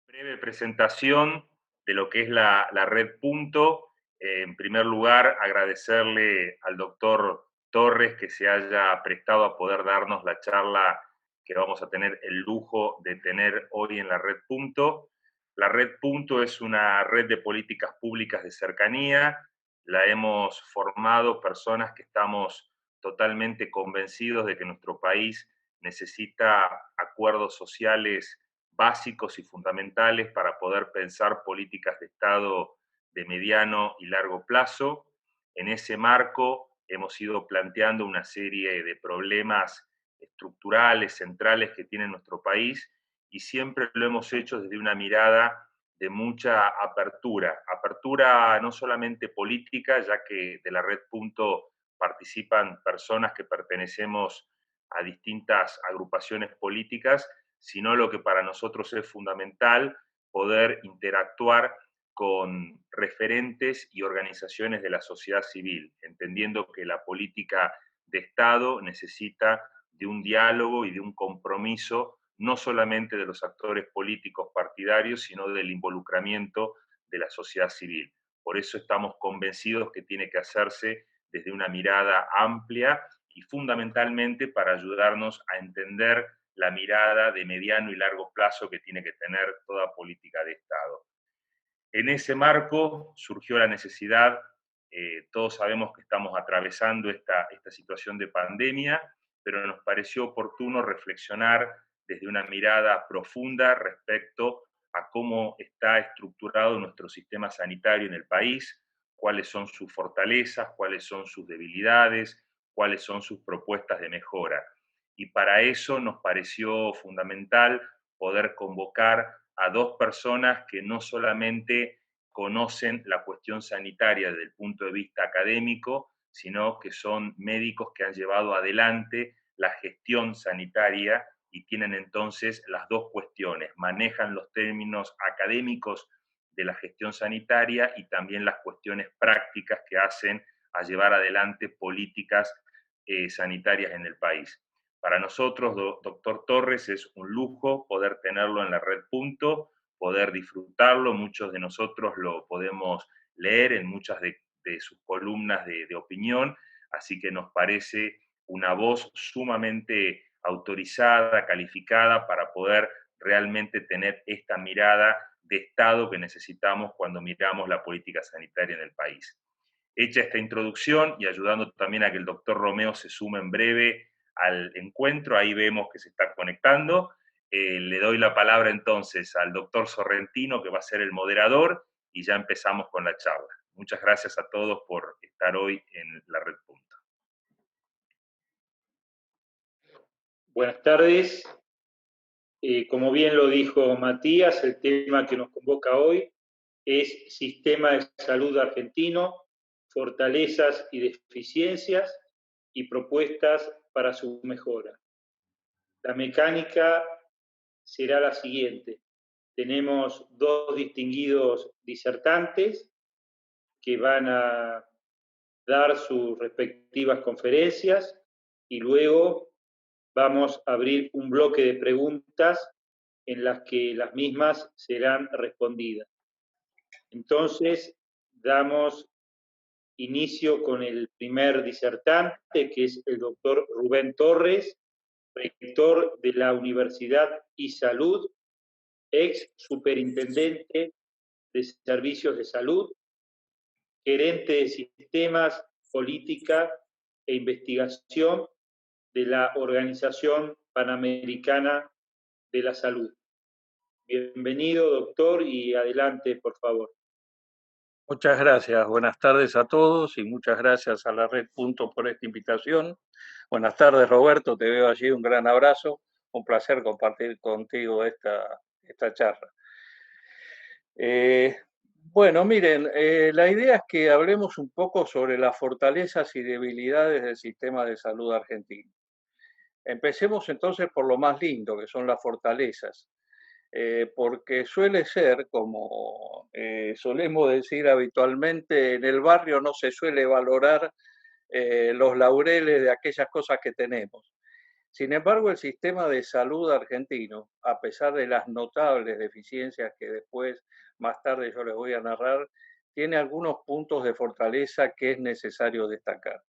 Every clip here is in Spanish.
Breve presentación de lo que es la red Punto. En primer lugar, agradecerle al doctor Torres que se haya prestado a poder darnos la charla que vamos a tener el lujo de tener hoy en la red Punto. La red Punto es una red de políticas públicas de cercanía. La hemos formado personas que estamos totalmente convencidos de que nuestro país necesita acuerdos sociales básicos y fundamentales para poder pensar políticas de Estado de mediano y largo plazo. En ese marco hemos ido planteando una serie de problemas estructurales, centrales que tiene nuestro país y siempre lo hemos hecho desde una mirada de mucha apertura no solamente política, ya que de la red Punto participan personas que pertenecemos a distintas agrupaciones políticas, sino lo que para nosotros es fundamental, poder interactuar con referentes y organizaciones de la sociedad civil, entendiendo que la política de Estado necesita de un diálogo y de un compromiso, no solamente de los actores políticos partidarios, sino del involucramiento de la sociedad civil. Por eso estamos convencidos que tiene que hacerse desde una mirada amplia y fundamentalmente para ayudarnos a entender la mirada de mediano y largo plazo que tiene que tener toda política de Estado. En ese marco surgió la necesidad, todos sabemos que estamos atravesando esta situación de pandemia, pero nos pareció oportuno reflexionar desde una mirada profunda respecto a cómo está estructurado nuestro sistema sanitario en el país, cuáles son sus fortalezas, cuáles son sus debilidades, cuáles son sus propuestas de mejora. Y para eso nos pareció fundamental poder convocar a dos personas que no solamente conocen la cuestión sanitaria desde el punto de vista académico, sino que son médicos que han llevado adelante la gestión sanitaria y tienen entonces las dos cuestiones, manejan los términos académicos de la gestión sanitaria y también las cuestiones prácticas que hacen a llevar adelante políticas sanitarias en el país. Para nosotros, doctor Torres, es un lujo poder tenerlo en la red Punto, poder disfrutarlo. Muchos de nosotros lo podemos leer en muchas de sus columnas de opinión, así que nos parece una voz sumamente autorizada, calificada para poder realmente tener esta mirada de Estado que necesitamos cuando miramos la política sanitaria en el país. Hecha esta introducción y ayudando también a que el doctor Romeo se sume en breve al encuentro, ahí vemos que se está conectando. Le doy la palabra entonces al doctor Sorrentino, que va a ser el moderador, y ya empezamos con la charla. Muchas gracias a todos por estar hoy en la Red Punto. Buenas tardes. Como bien lo dijo Matías, el tema que nos convoca hoy es Sistema de Salud Argentino, fortalezas y deficiencias y propuestas para su mejora. La mecánica será la siguiente. Tenemos dos distinguidos disertantes que van a dar sus respectivas conferencias y luego vamos a abrir un bloque de preguntas en las que las mismas serán respondidas. Entonces, damos inicio con el primer disertante, que es el doctor Rubén Torres, rector de la Universidad y Salud, ex superintendente de servicios de salud, gerente de sistemas, política e investigación de la Organización Panamericana de la Salud. Bienvenido, doctor, y adelante, por favor. Muchas gracias. Buenas tardes a todos y muchas gracias a la Red Punto por esta invitación. Buenas tardes, Roberto. Te veo allí. Un gran abrazo. Un placer compartir contigo esta charla. Bueno, miren, la idea es que hablemos un poco sobre las fortalezas y debilidades del sistema de salud argentino. Empecemos entonces por lo más lindo, que son las fortalezas. Porque suele ser, como solemos decir habitualmente, en el barrio no se suele valorar los laureles de aquellas cosas que tenemos. Sin embargo, el sistema de salud argentino, a pesar de las notables deficiencias que después, más tarde, yo les voy a narrar, tiene algunos puntos de fortaleza que es necesario destacar.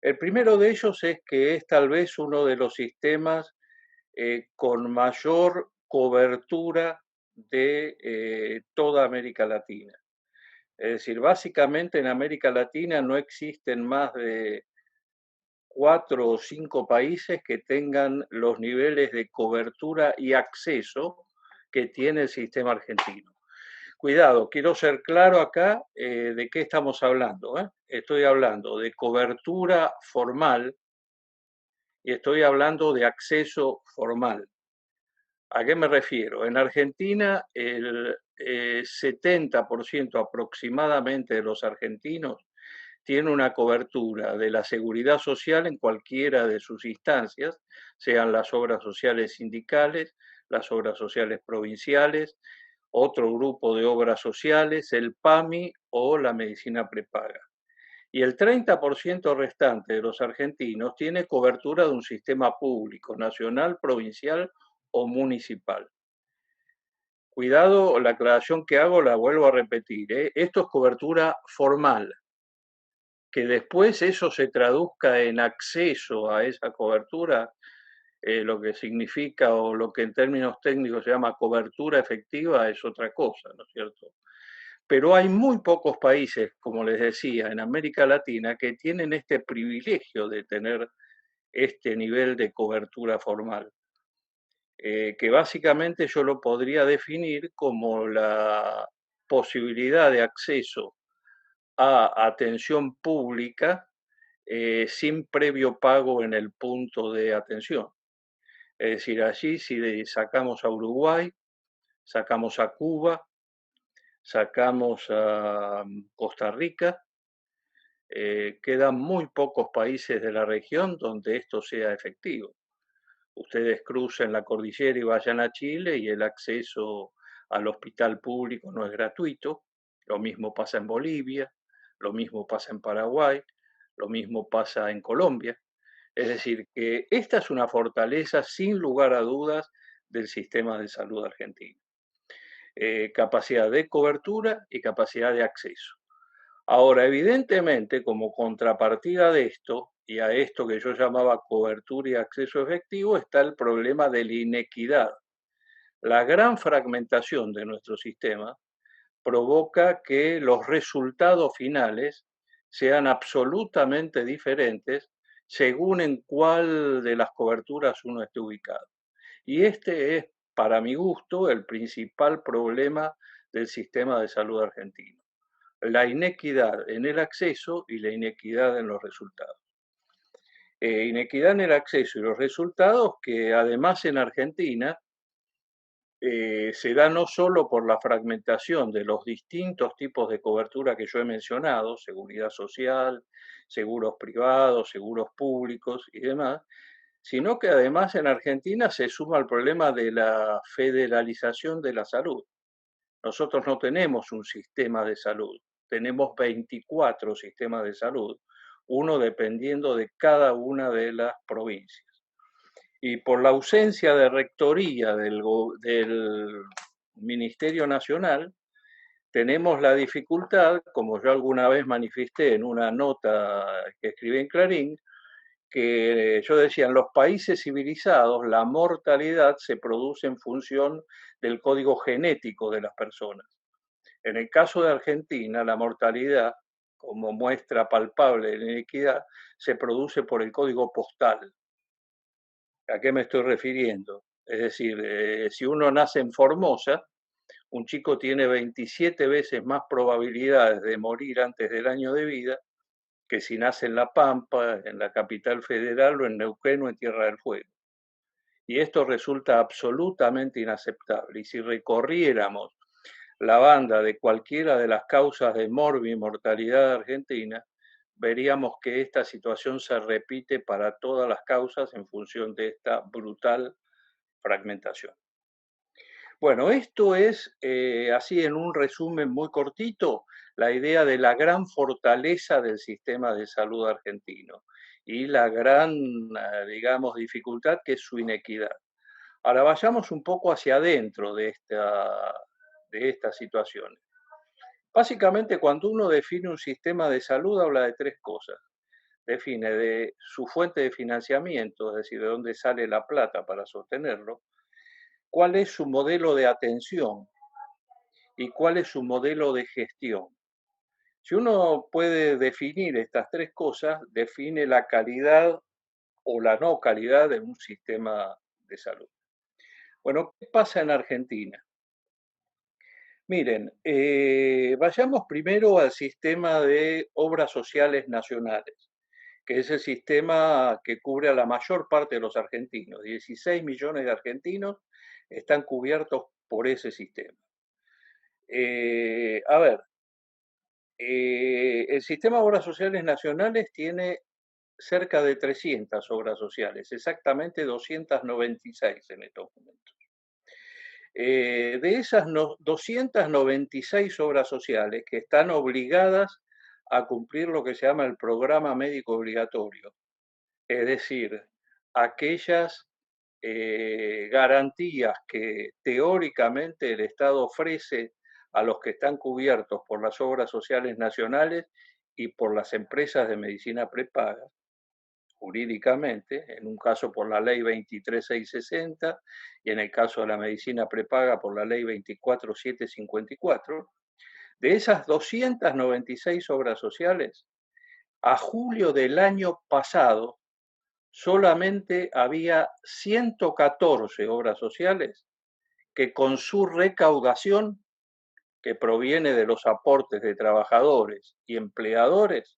El primero de ellos es que es tal vez uno de los sistemas con mayor cobertura de toda América Latina. Es decir, básicamente en América Latina no existen más de 4 o 5 países que tengan los niveles de cobertura y acceso que tiene el sistema argentino. Cuidado, quiero ser claro acá de qué estamos hablando. Estoy hablando de cobertura formal y estoy hablando de acceso formal. ¿A qué me refiero? En Argentina, el 70% aproximadamente de los argentinos tiene una cobertura de la seguridad social en cualquiera de sus instancias, sean las obras sociales sindicales, las obras sociales provinciales, otro grupo de obras sociales, el PAMI o la medicina prepaga. Y el 30% restante de los argentinos tiene cobertura de un sistema público, nacional, provincial o municipal. Cuidado, la aclaración que hago la vuelvo a repetir. Esto es cobertura formal. Que después eso se traduzca en acceso a esa cobertura, lo que significa o lo que en términos técnicos se llama cobertura efectiva es otra cosa, ¿no es cierto? Pero hay muy pocos países, como les decía, en América Latina que tienen este privilegio de tener este nivel de cobertura formal, que básicamente yo lo podría definir como la posibilidad de acceso a atención pública sin previo pago en el punto de atención. Es decir, allí si sacamos a Uruguay, sacamos a Cuba, sacamos a Costa Rica, quedan muy pocos países de la región donde esto sea efectivo. Ustedes crucen la cordillera y vayan a Chile y el acceso al hospital público no es gratuito. Lo mismo pasa en Bolivia, lo mismo pasa en Paraguay, lo mismo pasa en Colombia. Es decir, que esta es una fortaleza sin lugar a dudas del sistema de salud argentino. Capacidad de cobertura y capacidad de acceso. Ahora, evidentemente, como contrapartida de esto, y a esto que yo llamaba cobertura y acceso efectivo, está el problema de la inequidad. La gran fragmentación de nuestro sistema provoca que los resultados finales sean absolutamente diferentes según en cuál de las coberturas uno esté ubicado. Y este es, para mi gusto, el principal problema del sistema de salud argentino. La inequidad en el acceso y la inequidad en los resultados. Inequidad en el acceso y los resultados que además en Argentina se da no solo por la fragmentación de los distintos tipos de cobertura que yo he mencionado, seguridad social, seguros privados, seguros públicos y demás, sino que además en Argentina se suma el problema de la federalización de la salud. Nosotros no tenemos un sistema de salud, tenemos 24 sistemas de salud, uno dependiendo de cada una de las provincias. Y por la ausencia de rectoría del Ministerio Nacional, tenemos la dificultad, como yo alguna vez manifesté en una nota que escribí en Clarín, que yo decía, en los países civilizados la mortalidad se produce en función del código genético de las personas. En el caso de Argentina, la mortalidad, como muestra palpable de la inequidad, se produce por el código postal. ¿A qué me estoy refiriendo? Es decir, si uno nace en Formosa, un chico tiene 27 veces más probabilidades de morir antes del año de vida que si nace en La Pampa, en la capital federal o en Neuquén o en Tierra del Fuego. Y esto resulta absolutamente inaceptable. Y si recorriéramos la banda de cualquiera de las causas de morbimortalidad argentina, veríamos que esta situación se repite para todas las causas en función de esta brutal fragmentación. Bueno, esto es, así en un resumen muy cortito, la idea de la gran fortaleza del sistema de salud argentino. y la gran, digamos, dificultad que es su inequidad. Ahora vayamos un poco hacia adentro de estas situaciones. Básicamente, cuando uno define un sistema de salud, habla de tres cosas. Define de su fuente de financiamiento, es decir, de dónde sale la plata para sostenerlo, cuál es su modelo de atención y cuál es su modelo de gestión. Si uno puede definir estas tres cosas, define la calidad o la no calidad de un sistema de salud. Bueno, ¿qué pasa en Argentina? Miren, vayamos primero al sistema de obras sociales nacionales, que es el sistema que cubre a la mayor parte de los argentinos. 16 millones de argentinos están cubiertos por ese sistema. A ver, el sistema de obras sociales nacionales tiene cerca de 300 obras sociales, exactamente 296 en estos momentos. De esas 296 obras sociales que están obligadas a cumplir lo que se llama el programa médico obligatorio, es decir, aquellas garantías que teóricamente el Estado ofrece a los que están cubiertos por las obras sociales nacionales y por las empresas de medicina prepaga, jurídicamente, en un caso por la ley 23660 y en el caso de la medicina prepaga por la ley 24754, de esas 296 obras sociales, a julio del año pasado solamente había 114 obras sociales que con su recaudación, que proviene de los aportes de trabajadores y empleadores,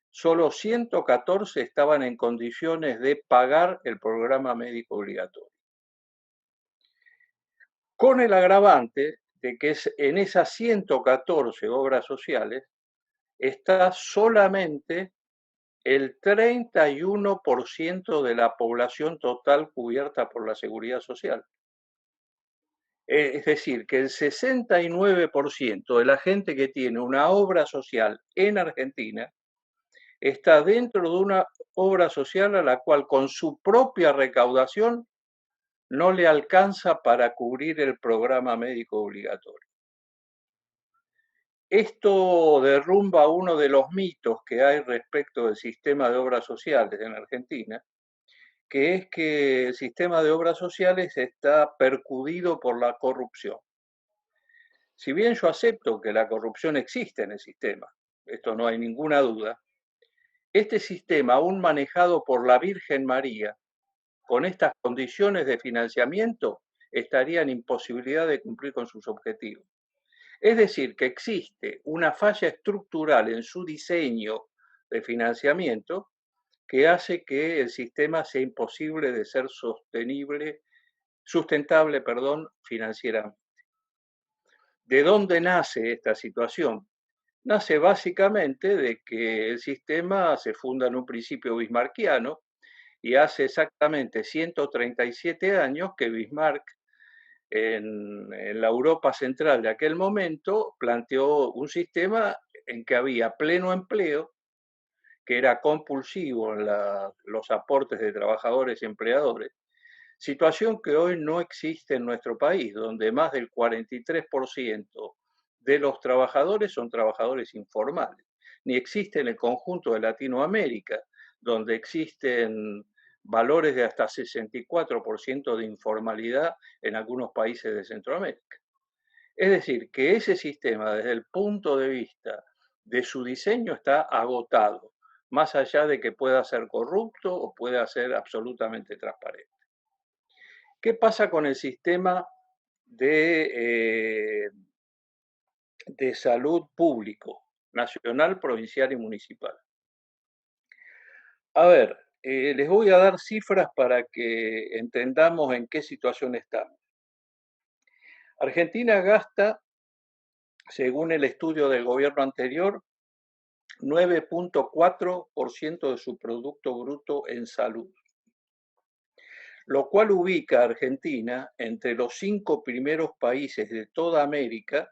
solo 114 estaban en condiciones de pagar el programa médico obligatorio. Con el agravante de que en esas 114 obras sociales está solamente el 31% de la población total cubierta por la seguridad social. Es decir, que el 69% de la gente que tiene una obra social en Argentina está dentro de una obra social a la cual con su propia recaudación no le alcanza para cubrir el programa médico obligatorio. Esto derrumba uno de los mitos que hay respecto del sistema de obras sociales en Argentina, que es que el sistema de obras sociales está percudido por la corrupción. Si bien yo acepto que la corrupción existe en el sistema, esto no hay ninguna duda, este sistema, aún manejado por la Virgen María, con estas condiciones de financiamiento, estaría en imposibilidad de cumplir con sus objetivos. Es decir, que existe una falla estructural en su diseño de financiamiento que hace que el sistema sea imposible de ser sustentable, financieramente. ¿De dónde nace esta situación? Nace básicamente de que el sistema se funda en un principio bismarckiano y hace exactamente 137 años que Bismarck en la Europa central de aquel momento planteó un sistema en que había pleno empleo, que era compulsivo en los aportes de trabajadores y empleadores, situación que hoy no existe en nuestro país, donde más del 43% de los trabajadores son trabajadores informales, ni existe en el conjunto de Latinoamérica, donde existen valores de hasta 64% de informalidad en algunos países de Centroamérica. Es decir, que ese sistema, desde el punto de vista de su diseño, está agotado, más allá de que pueda ser corrupto o pueda ser absolutamente transparente. ¿Qué pasa con el sistema de salud público, nacional, provincial y municipal? A ver, les voy a dar cifras para que entendamos en qué situación estamos. Argentina gasta, según el estudio del gobierno anterior, 9.4% de su Producto Bruto en salud, lo cual ubica a Argentina entre los 5 primeros países de toda América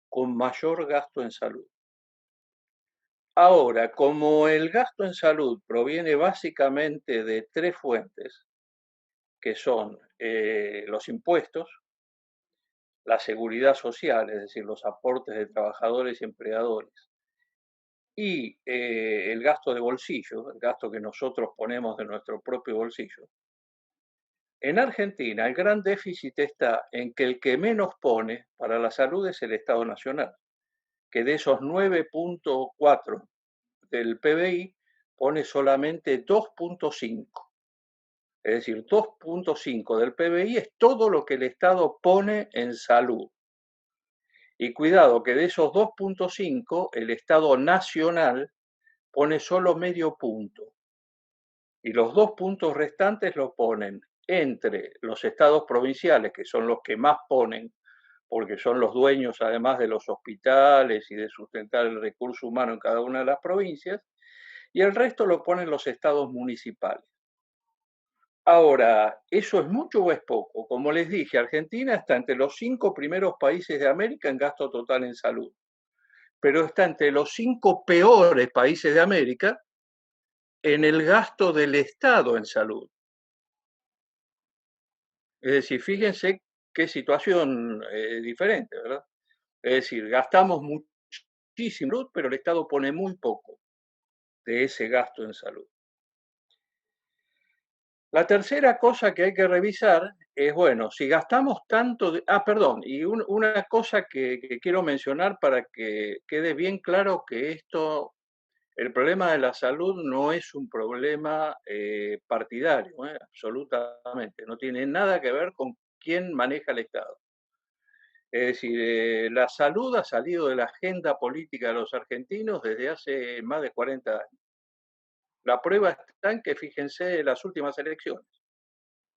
con mayor gasto en salud. Ahora, como el gasto en salud proviene básicamente de tres fuentes, que son los impuestos, la seguridad social, es decir, los aportes de trabajadores y empleadores, y el gasto de bolsillo, el gasto que nosotros ponemos de nuestro propio bolsillo. En Argentina, el gran déficit está en que el que menos pone para la salud es el Estado Nacional, que de esos 9,4 del PBI pone solamente 2,5. Es decir, 2,5 del PBI es todo lo que el Estado pone en salud. Y cuidado que de esos 2,5 el Estado Nacional pone solo medio punto. Y los 2 puntos restantes lo ponen entre los estados provinciales, que son los que más ponen, porque son los dueños además de los hospitales y de sustentar el recurso humano en cada una de las provincias, y el resto lo ponen los estados municipales. Ahora, ¿eso es mucho o es poco? Como les dije, Argentina está entre los 5 primeros países de América en gasto total en salud, pero está entre los 5 peores países de América en el gasto del Estado en salud. Es decir, fíjense qué situación diferente, ¿verdad? Es decir, gastamos muchísimo, pero el Estado pone muy poco de ese gasto en salud. La tercera cosa que hay que revisar es, bueno, si gastamos tanto perdón, y una cosa que quiero mencionar para que quede bien claro que el problema de la salud no es un problema partidario, absolutamente, no tiene nada que ver con quién maneja el Estado. Es decir, la salud ha salido de la agenda política de los argentinos desde hace más de 40 años. La prueba está en que, fíjense, en las últimas elecciones,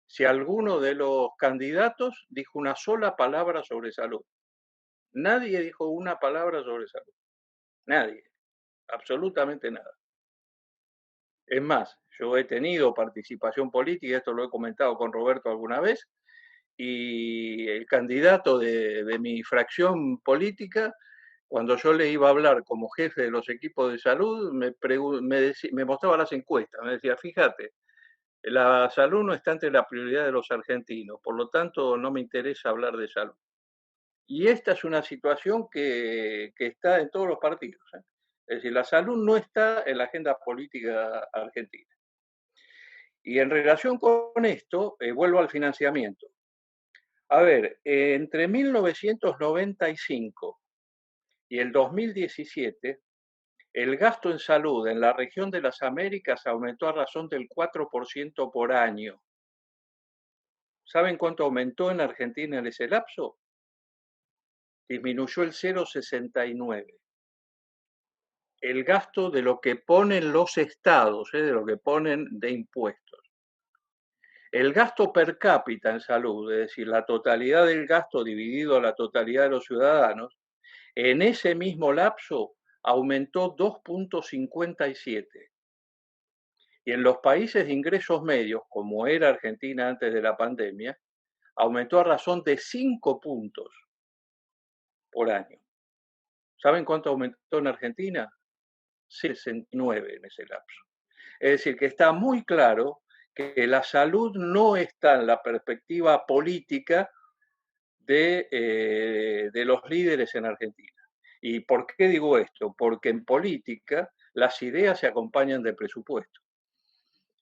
si alguno de los candidatos dijo una sola palabra sobre salud. Nadie dijo una palabra sobre salud. Nadie. Absolutamente nada. Es más, yo he tenido participación política, esto lo he comentado con Roberto alguna vez, y el candidato de mi fracción política, cuando yo le iba a hablar como jefe de los equipos de salud, me mostraba las encuestas, me decía, fíjate, la salud no está entre la prioridad de los argentinos, por lo tanto no me interesa hablar de salud. Y esta es una situación que está en todos los partidos. Es decir, la salud no está en la agenda política argentina. Y en relación con esto, vuelvo al financiamiento. A ver, entre 1995 y el 2017, el gasto en salud en la región de las Américas aumentó a razón del 4% por año. ¿Saben cuánto aumentó en Argentina en ese lapso? Disminuyó el 0,69. El gasto de lo que ponen los estados, de lo que ponen de impuestos. El gasto per cápita en salud, es decir, la totalidad del gasto dividido a la totalidad de los ciudadanos, en ese mismo lapso aumentó 2,57. Y en los países de ingresos medios, como era Argentina antes de la pandemia, aumentó a razón de 5 puntos por año. ¿Saben cuánto aumentó en Argentina? 69 en ese lapso. Es decir, que está muy claro que la salud no está en la perspectiva política de los líderes en Argentina. ¿Y por qué digo esto? Porque en política las ideas se acompañan de presupuesto.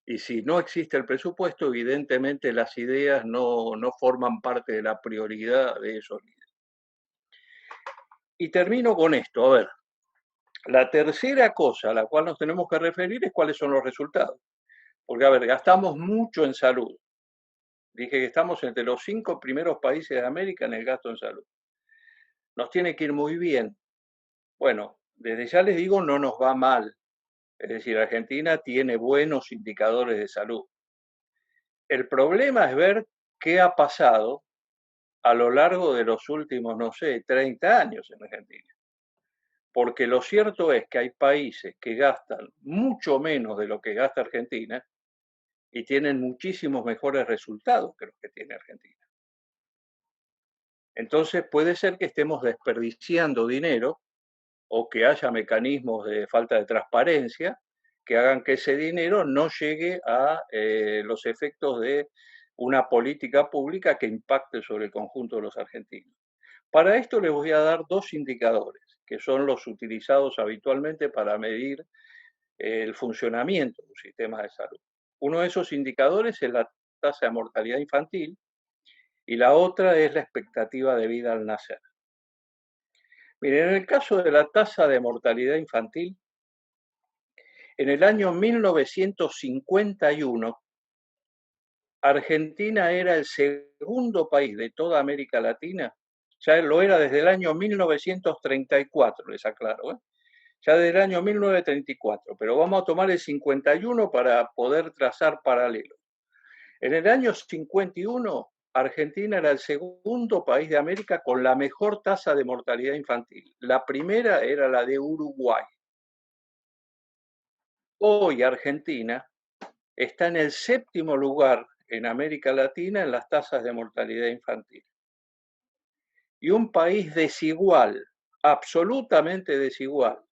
Y si no existe el presupuesto, evidentemente las ideas no forman parte de la prioridad de esos líderes. Y termino con esto. A ver, la tercera cosa a la cual nos tenemos que referir es cuáles son los resultados. Porque, a ver, gastamos mucho en salud. Dije que estamos entre los 5 primeros países de América en el gasto en salud. Nos tiene que ir muy bien. Bueno, desde ya les digo, no nos va mal. Es decir, Argentina tiene buenos indicadores de salud. El problema es ver qué ha pasado a lo largo de los últimos, no sé, 30 años en Argentina. Porque lo cierto es que hay países que gastan mucho menos de lo que gasta Argentina y tienen muchísimos mejores resultados que los que tiene Argentina. Entonces puede ser que estemos desperdiciando dinero o que haya mecanismos de falta de transparencia que hagan que ese dinero no llegue a los efectos de una política pública que impacte sobre el conjunto de los argentinos. Para esto les voy a dar dos indicadores, que son los utilizados habitualmente para medir el funcionamiento de un sistema de salud. Uno de esos indicadores es la tasa de mortalidad infantil y la otra es la expectativa de vida al nacer. Miren, en el caso de la tasa de mortalidad infantil, en el año 1951, Argentina era el segundo país de toda América Latina, ya lo era desde el año 1934, les aclaro, ya desde el año 1934, pero vamos a tomar el 51 para poder trazar paralelos. En el año 51, Argentina era el segundo país de América con la mejor tasa de mortalidad infantil. La primera era la de Uruguay. Hoy Argentina está en el séptimo lugar en América Latina en las tasas de mortalidad infantil. Y un país desigual, absolutamente desigual,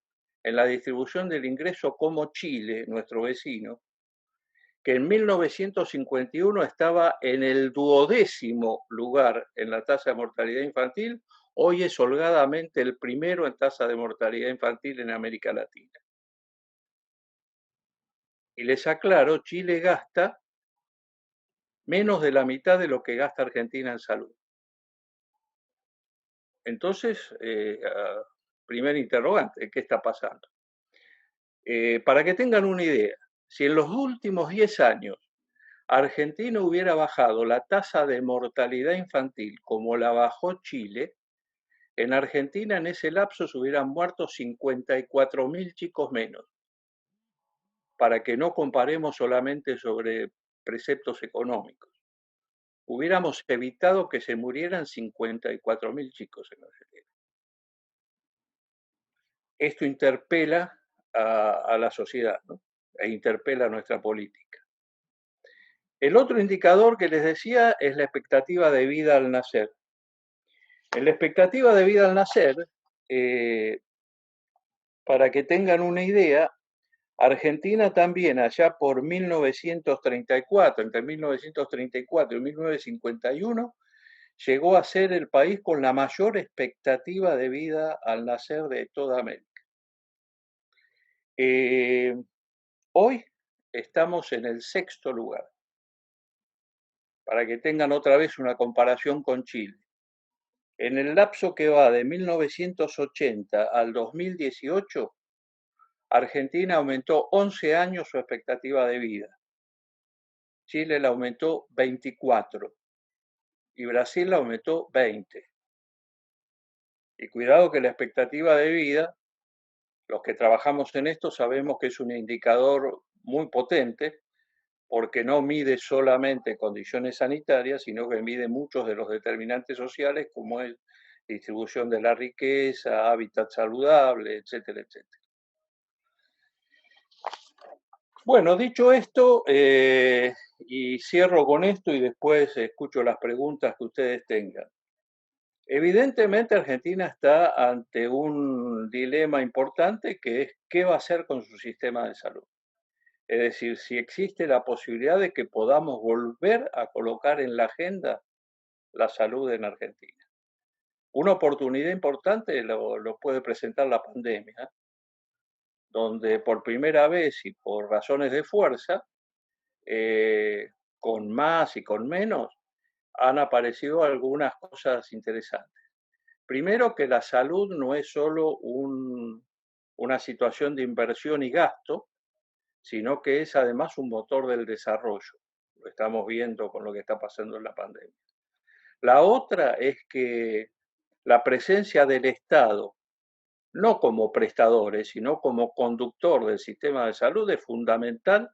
en la distribución del ingreso como Chile, nuestro vecino, que en 1951 estaba en el 12º lugar en la tasa de mortalidad infantil, hoy es holgadamente el primero en tasa de mortalidad infantil en América Latina. Y les aclaro, Chile gasta menos de la mitad de lo que gasta Argentina en salud. Entonces, primer interrogante, ¿qué está pasando? Para que tengan una idea, si en los últimos 10 años Argentina hubiera bajado la tasa de mortalidad infantil como la bajó Chile, en Argentina en ese lapso se hubieran muerto 54.000 chicos menos, para que no comparemos solamente sobre preceptos económicos. Hubiéramos evitado que se murieran 54.000 chicos en Argentina. Esto interpela a la sociedad, ¿no? E interpela a nuestra política. El otro indicador que les decía es la expectativa de vida al nacer. En la expectativa de vida al nacer, para que tengan una idea, Argentina también allá por 1934, entre 1934 y 1951, llegó a ser el país con la mayor expectativa de vida al nacer de toda América. Hoy estamos en el 6º lugar, para que tengan otra vez una comparación con Chile. En el lapso que va de 1980 al 2018, Argentina aumentó 11 años su expectativa de vida. Chile la aumentó 24 y Brasil la aumentó 20. Y cuidado que la expectativa de vida, los que trabajamos en esto sabemos que es un indicador muy potente porque no mide solamente condiciones sanitarias, sino que mide muchos de los determinantes sociales como es distribución de la riqueza, hábitat saludable, etcétera, etcétera. Bueno, dicho esto, y cierro con esto y después escucho las preguntas que ustedes tengan. Evidentemente Argentina está ante un dilema importante que es qué va a hacer con su sistema de salud. Es decir, si existe la posibilidad de que podamos volver a colocar en la agenda la salud en Argentina. Una oportunidad importante lo puede presentar la pandemia, donde por primera vez y por razones de fuerza, con más y con menos, han aparecido algunas cosas interesantes. Primero, que la salud no es solo una situación de inversión y gasto, sino que es además un motor del desarrollo. Lo estamos viendo con lo que está pasando en la pandemia. La otra es que la presencia del Estado, no como prestadores, sino como conductor del sistema de salud, es fundamental.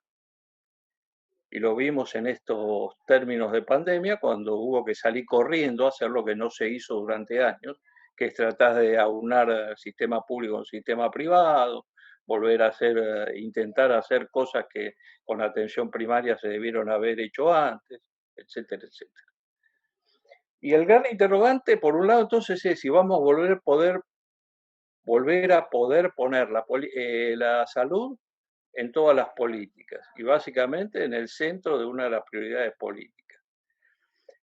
Y lo vimos en estos términos de pandemia, cuando hubo que salir corriendo a hacer lo que no se hizo durante años, que es tratar de aunar sistema público con sistema privado, volver a hacer, intentar hacer cosas que con atención primaria se debieron haber hecho antes, etcétera, etcétera. Y el gran interrogante, por un lado, entonces, es si vamos a poder volver a poder poner la salud en todas las políticas y básicamente en el centro de una de las prioridades políticas.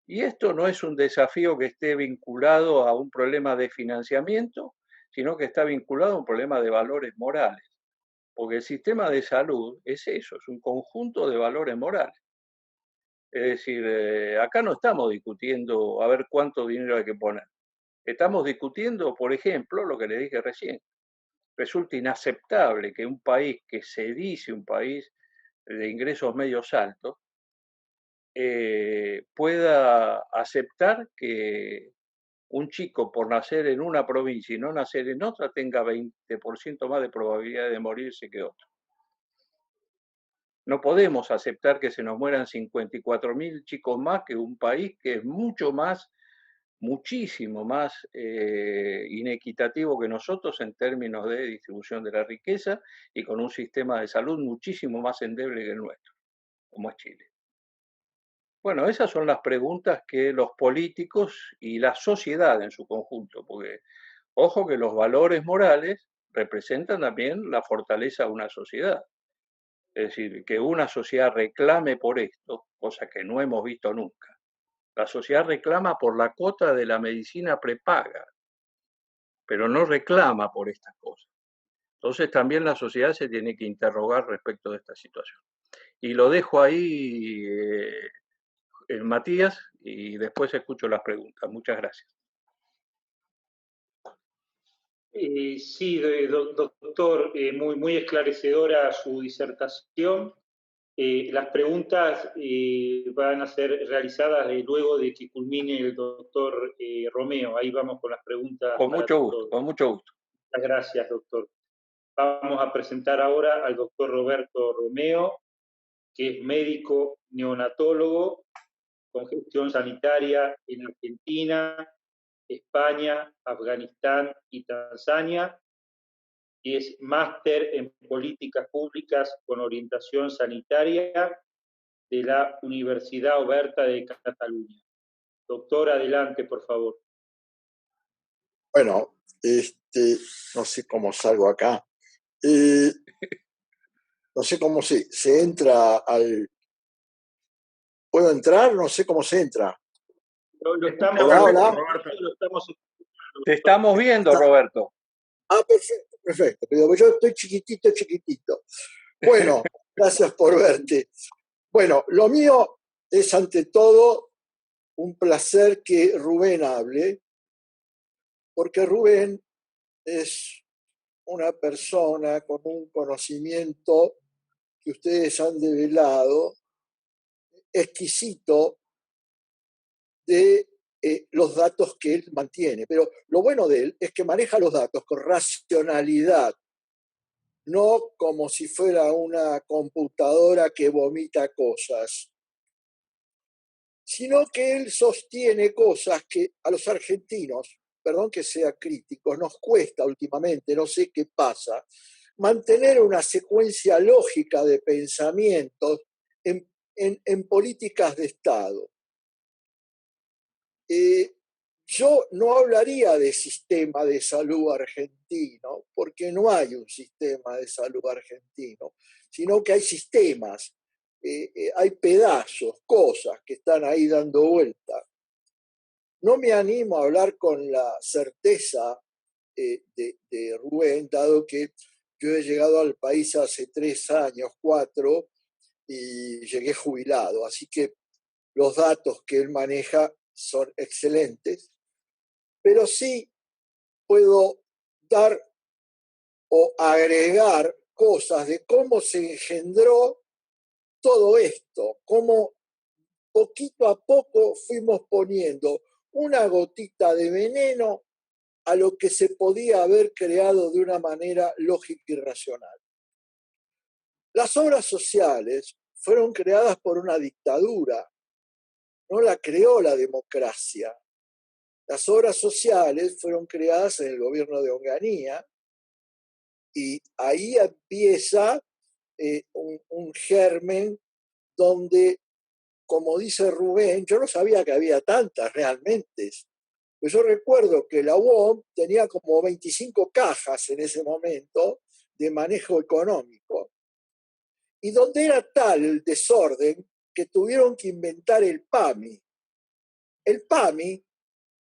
Y esto no es un desafío que esté vinculado a un problema de financiamiento, sino que está vinculado a un problema de valores morales. Porque el sistema de salud es eso, es un conjunto de valores morales. Es decir, acá no estamos discutiendo a ver cuánto dinero hay que poner. Estamos discutiendo, por ejemplo, lo que le dije recién. Resulta inaceptable que un país que se dice un país de ingresos medios altos pueda aceptar que un chico por nacer en una provincia y no nacer en otra tenga 20% más de probabilidad de morirse que otro. No podemos aceptar que se nos mueran 54.000 chicos más que un país que es mucho más, muchísimo más inequitativo que nosotros en términos de distribución de la riqueza y con un sistema de salud muchísimo más endeble que el nuestro, como es Chile. Bueno, esas son las preguntas que los políticos y la sociedad en su conjunto, porque ojo que los valores morales representan también la fortaleza de una sociedad. Es decir, que una sociedad reclame por esto, cosa que no hemos visto nunca. La sociedad reclama por la cuota de la medicina prepaga, pero no reclama por estas cosas. Entonces también la sociedad se tiene que interrogar respecto de esta situación. Y lo dejo ahí, Matías, y después escucho las preguntas. Muchas gracias. Sí, doctor, muy esclarecedora su disertación. Las preguntas van a ser realizadas luego de que culmine el doctor Romeo. Ahí vamos con las preguntas. Con mucho gusto, todos. con mucho gusto. Muchas gracias, doctor. Vamos a presentar ahora al doctor Roberto Romeo, que es médico neonatólogo con gestión sanitaria en Argentina, España, Afganistán y Tanzania, y es máster en políticas públicas con orientación sanitaria de la Universidad Oberta de Cataluña. Doctor, adelante, por favor. Bueno, no sé cómo salgo acá. No sé cómo se entra al... ¿Puedo entrar? No sé cómo se entra. Lo estamos, Hola. lo estamos escuchando. Te estamos viendo, Roberto. Ah, perfecto. Pero yo estoy chiquitito. Bueno, gracias por verte. Bueno, lo mío es ante todo un placer que Rubén hable, porque Rubén es una persona con un conocimiento que ustedes han develado exquisito de los datos que él mantiene. Pero lo bueno de él es que maneja los datos con racionalidad, no como si fuera una computadora que vomita cosas, sino que él sostiene cosas que a los argentinos, perdón que sea crítico, nos cuesta últimamente, no sé qué pasa, mantener una secuencia lógica de pensamientos en políticas de Estado. Yo no hablaría de sistema de salud argentino, porque no hay un sistema de salud argentino, sino que hay sistemas, hay pedazos, cosas que están ahí dando vuelta. No me animo a hablar con la certeza de Rubén, dado que yo he llegado al país hace 3 años, 4, y llegué jubilado, así que los datos que él maneja son excelentes, pero sí puedo dar o agregar cosas de cómo se engendró todo esto, cómo poquito a poco fuimos poniendo una gotita de veneno a lo que se podía haber creado de una manera lógica y racional. Las obras sociales fueron creadas por una dictadura, no la creó la democracia. Las obras sociales fueron creadas en el gobierno de Onganía y ahí empieza un germen donde, como dice Rubén, yo no sabía que había tantas realmente. Pues yo recuerdo que la UOM tenía como 25 cajas en ese momento de manejo económico, y donde era tal el desorden que tuvieron que inventar el PAMI. El PAMI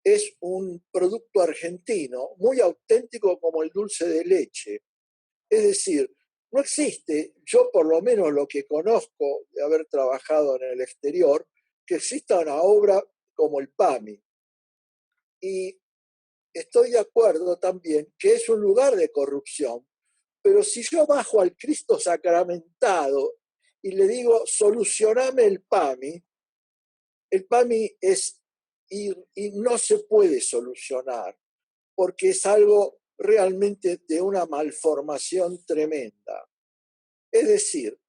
es un producto argentino muy auténtico como el dulce de leche. Es decir, no existe, yo por lo menos lo que conozco de haber trabajado en el exterior, que exista una obra como el PAMI. Y estoy de acuerdo también que es un lugar de corrupción, pero si yo bajo al Cristo sacramentado y le digo, solucioname el PAMI es ir y no se puede solucionar, porque es algo realmente de una malformación tremenda. Es decir,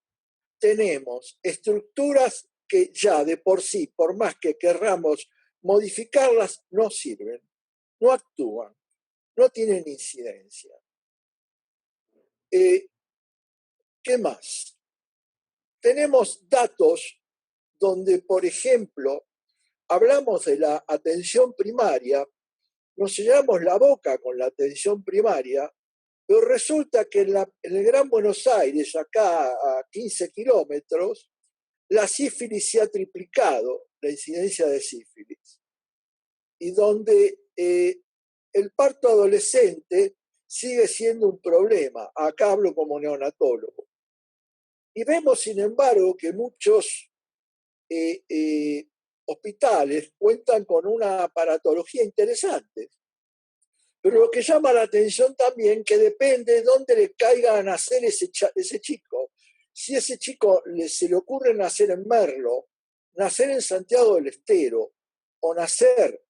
tenemos estructuras que ya de por sí, por más que querramos modificarlas, no sirven, no actúan, no tienen incidencia. ¿Qué más? Tenemos datos donde, por ejemplo, hablamos de la atención primaria, nos llenamos la boca con la atención primaria, pero resulta que en el Gran Buenos Aires, acá a 15 kilómetros, la sífilis se ha triplicado, la incidencia de sífilis, y donde el parto adolescente sigue siendo un problema. Acá hablo como neonatólogo. Y vemos, sin embargo, que muchos hospitales cuentan con una aparatología interesante. Pero lo que llama la atención también que depende de dónde le caiga a nacer ese chico. Si ese chico se le ocurre nacer en Merlo, nacer en Santiago del Estero o nacer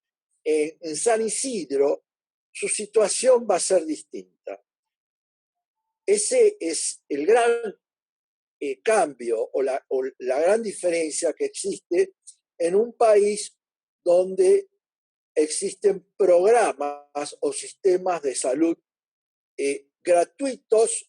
en San Isidro, su situación va a ser distinta. Ese es el gran cambio o la gran diferencia que existe en un país donde existen programas o sistemas de salud gratuitos,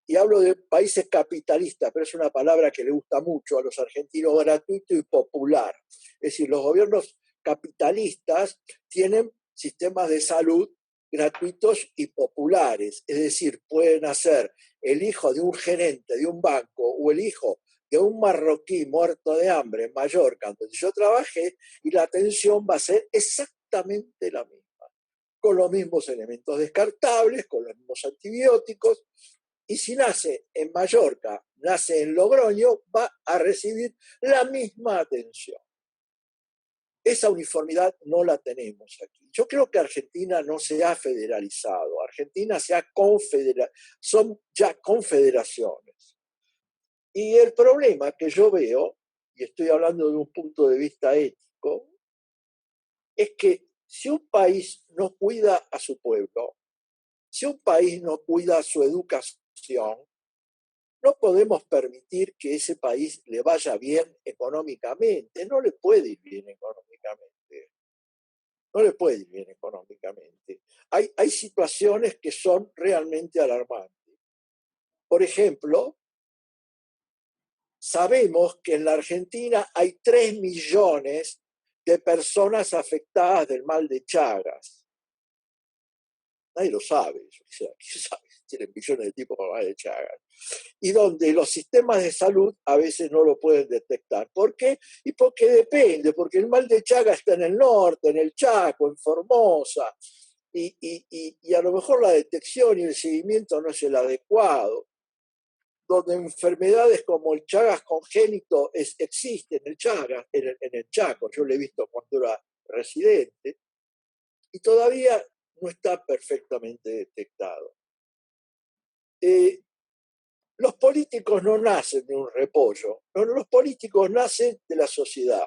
y hablo de países capitalistas, pero es una palabra que le gusta mucho a los argentinos, gratuito y popular. Es decir, los gobiernos capitalistas tienen sistemas de salud gratuitos y populares, es decir, pueden hacer el hijo de un gerente de un banco o el hijo de un marroquí muerto de hambre en Mallorca, donde yo trabajé, y la atención va a ser exactamente la misma, con los mismos elementos descartables, con los mismos antibióticos, y si nace en Mallorca, nace en Logroño, va a recibir la misma atención. Esa uniformidad no la tenemos aquí. Yo creo que Argentina no se ha federalizado, Argentina se ha confederado, son ya confederaciones. Y el problema que yo veo, y estoy hablando de un punto de vista ético, es que si un país no cuida a su pueblo, si un país no cuida su educación, no podemos permitir que ese país le vaya bien económicamente. No le puede ir bien económicamente. No le puede ir bien económicamente. Hay situaciones que son realmente alarmantes. Por ejemplo, sabemos que en la Argentina hay 3 millones de personas afectadas del mal de Chagas. Nadie lo sabe. ¿Quién sabe? Tienen millones de tipos con mal de Chagas. Y donde los sistemas de salud a veces no lo pueden detectar. ¿Por qué? Y porque depende, porque el mal de Chagas está en el norte, en el Chaco, en Formosa, y a lo mejor la detección y el seguimiento no es el adecuado. Donde enfermedades como el Chagas congénito existen, el Chagas, en el Chaco, yo lo he visto cuando era residente, y todavía no está perfectamente detectado. Los políticos no nacen de un repollo, los políticos nacen de la sociedad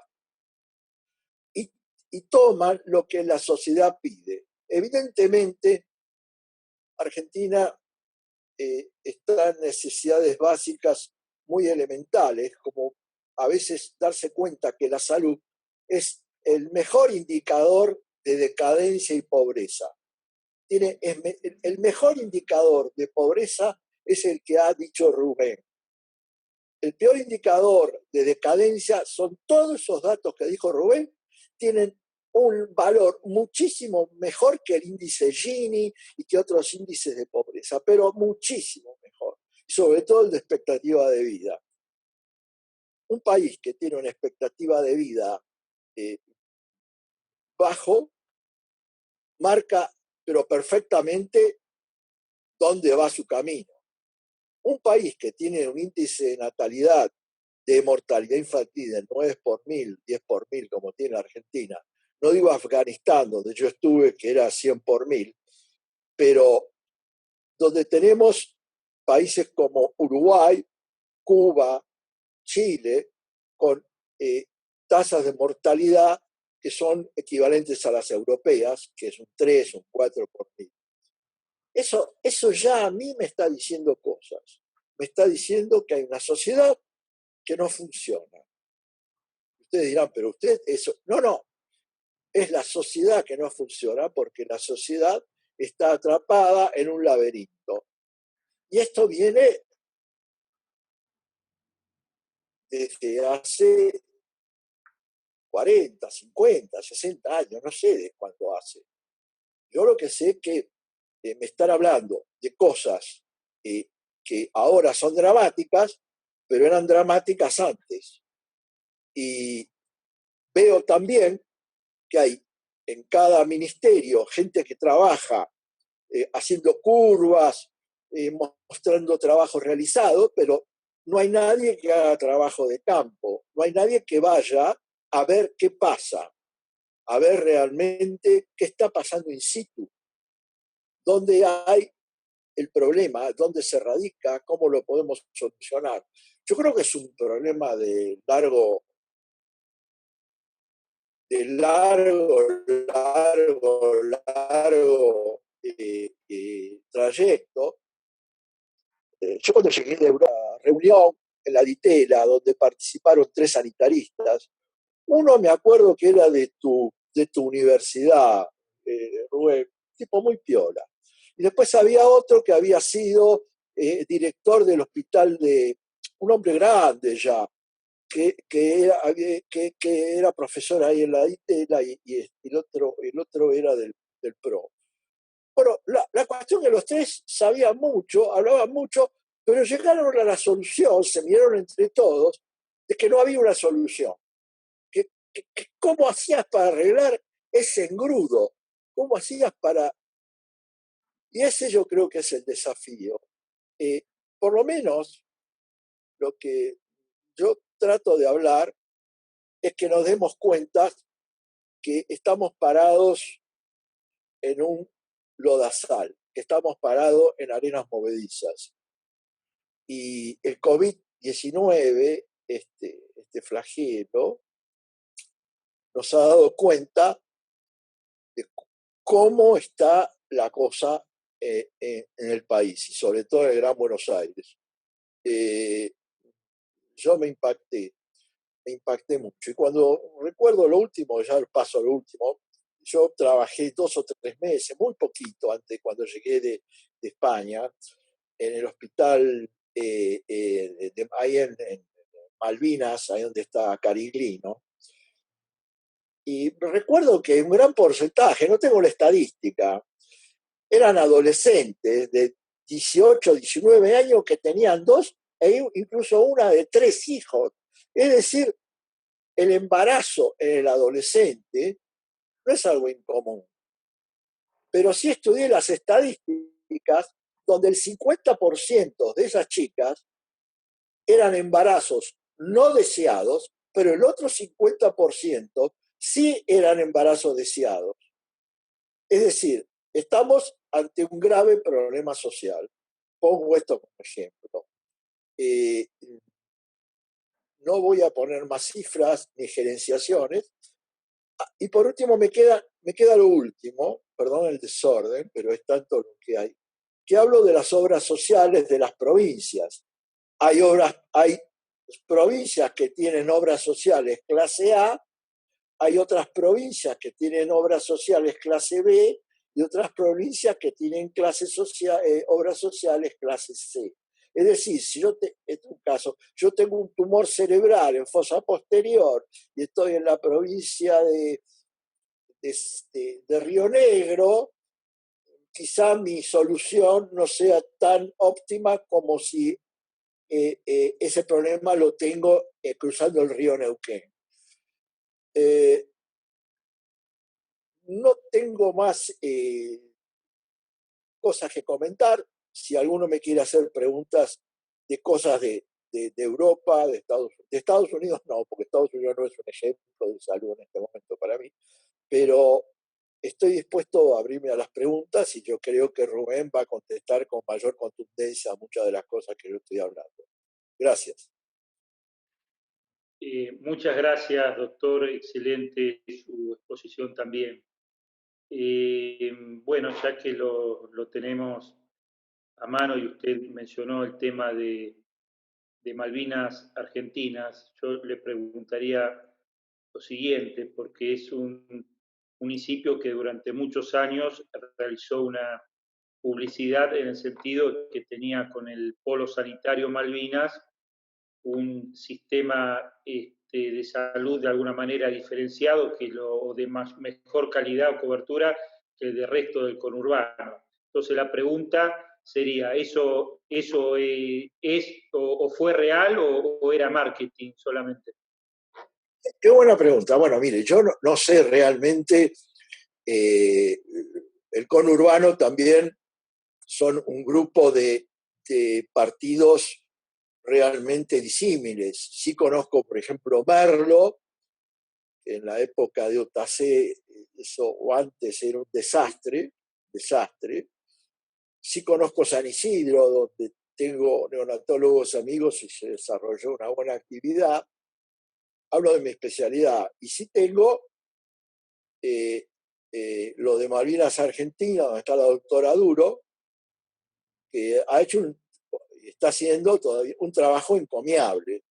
y toman lo que la sociedad pide. Evidentemente, Argentina está en necesidades básicas muy elementales, como a veces darse cuenta que la salud es el mejor indicador de decadencia y pobreza. El mejor indicador de pobreza es el que ha dicho Rubén. El peor indicador de decadencia son todos esos datos que dijo Rubén, tienen un valor muchísimo mejor que el índice Gini y que otros índices de pobreza, pero muchísimo mejor, sobre todo el de expectativa de vida. Un país que tiene una expectativa de vida bajo marca, pero perfectamente, dónde va su camino. Un país que tiene un índice de natalidad, de mortalidad infantil de 9 por 1000, 10 por 1000, como tiene la Argentina, no digo Afganistán, donde yo estuve, que era 100 por 1000, pero donde tenemos países como Uruguay, Cuba, Chile, con tasas de mortalidad que son equivalentes a las europeas, que es un 3, un 4 por 1000. Eso ya a mí me está diciendo cosas. Me está diciendo que hay una sociedad que no funciona. Ustedes dirán, pero usted eso... No, es la sociedad que no funciona porque la sociedad está atrapada en un laberinto. Y esto viene desde hace 40, 50, 60 años, no sé de cuánto hace. Yo lo que sé es que me están hablando de cosas que ahora son dramáticas, pero eran dramáticas antes. Y veo también que hay en cada ministerio gente que trabaja haciendo curvas, mostrando trabajo realizado, pero no hay nadie que haga trabajo de campo, no hay nadie que vaya a ver qué pasa, a ver realmente qué está pasando in situ, dónde hay el problema, dónde se radica, cómo lo podemos solucionar. Yo creo que es un problema de largo trayecto. Yo cuando llegué de una reunión en la Ditela, donde participaron 3 sanitaristas, uno me acuerdo que era de tu universidad, Rubén, tipo muy piola. Y después había otro que había sido director del hospital de un hombre grande ya, que era profesor ahí en la Ditela y el otro era del PRO. Bueno, la cuestión es que los 3 sabían mucho, hablaban mucho, pero llegaron a la solución, se miraron entre todos, de que no había una solución. ¿Cómo hacías para arreglar ese engrudo? ¿Cómo hacías para...? Y ese yo creo que es el desafío. Por lo menos lo que yo trato de hablar es que nos demos cuenta que estamos parados en un lodazal, que estamos parados en arenas movedizas. Y el COVID-19, este flagelo, nos ha dado cuenta de cómo está la cosa en el país, y sobre todo en el Gran Buenos Aires. Yo me impacté mucho. Y cuando recuerdo lo último, ya paso a lo último, yo trabajé 2 o 3 meses, muy poquito antes, cuando llegué de España, en el hospital ahí en Malvinas, ahí donde está Cariglino. Y recuerdo que un gran porcentaje, no tengo la estadística, eran adolescentes de 18, 19 años que tenían 2 e incluso una de 3 hijos. Es decir, el embarazo en el adolescente no es algo incomún. Pero sí estudié las estadísticas donde el 50% de esas chicas eran embarazos no deseados, pero el otro 50% sí eran embarazos deseados. Es decir, estamos ante un grave problema social. Pongo esto como ejemplo. No voy a poner más cifras ni gerenciaciones. Y por último me queda lo último, perdón el desorden, pero es tanto lo que hay, que hablo de las obras sociales de las provincias. Hay provincias que tienen obras sociales clase A, hay otras provincias que tienen obras sociales clase B y otras provincias que tienen obras sociales clase C. Es decir, si en un caso, yo tengo un tumor cerebral en fosa posterior y estoy en la provincia de de Río Negro, quizá mi solución no sea tan óptima como si ese problema lo tengo cruzando el río Neuquén. No tengo más cosas que comentar. Si alguno me quiere hacer preguntas de cosas de Europa, de Estados Unidos, no, porque Estados Unidos no es un ejemplo de salud en este momento para mí, pero estoy dispuesto a abrirme a las preguntas y yo creo que Rubén va a contestar con mayor contundencia a muchas de las cosas que yo estoy hablando. Gracias. Muchas gracias, doctor. Excelente su exposición también. Bueno, ya que lo tenemos a mano y usted mencionó el tema de Malvinas Argentinas, yo le preguntaría lo siguiente, porque es un municipio que durante muchos años realizó una publicidad en el sentido que tenía con el Polo Sanitario Malvinas un sistema de salud de alguna manera diferenciado, o de mejor calidad o cobertura que el del resto del conurbano. Entonces la pregunta sería, ¿eso es o fue real o era marketing solamente? Qué buena pregunta. Bueno, mire, yo no sé realmente, el conurbano también son un grupo de partidos realmente disímiles. Sí conozco, por ejemplo, Merlo, que en la época de Otacé, eso o antes era un desastre. Sí conozco San Isidro, donde tengo neonatólogos amigos y se desarrolló una buena actividad. Hablo de mi especialidad. Y sí tengo lo de Malvinas Argentina, donde está la doctora Duro, que está haciendo todavía un trabajo encomiable,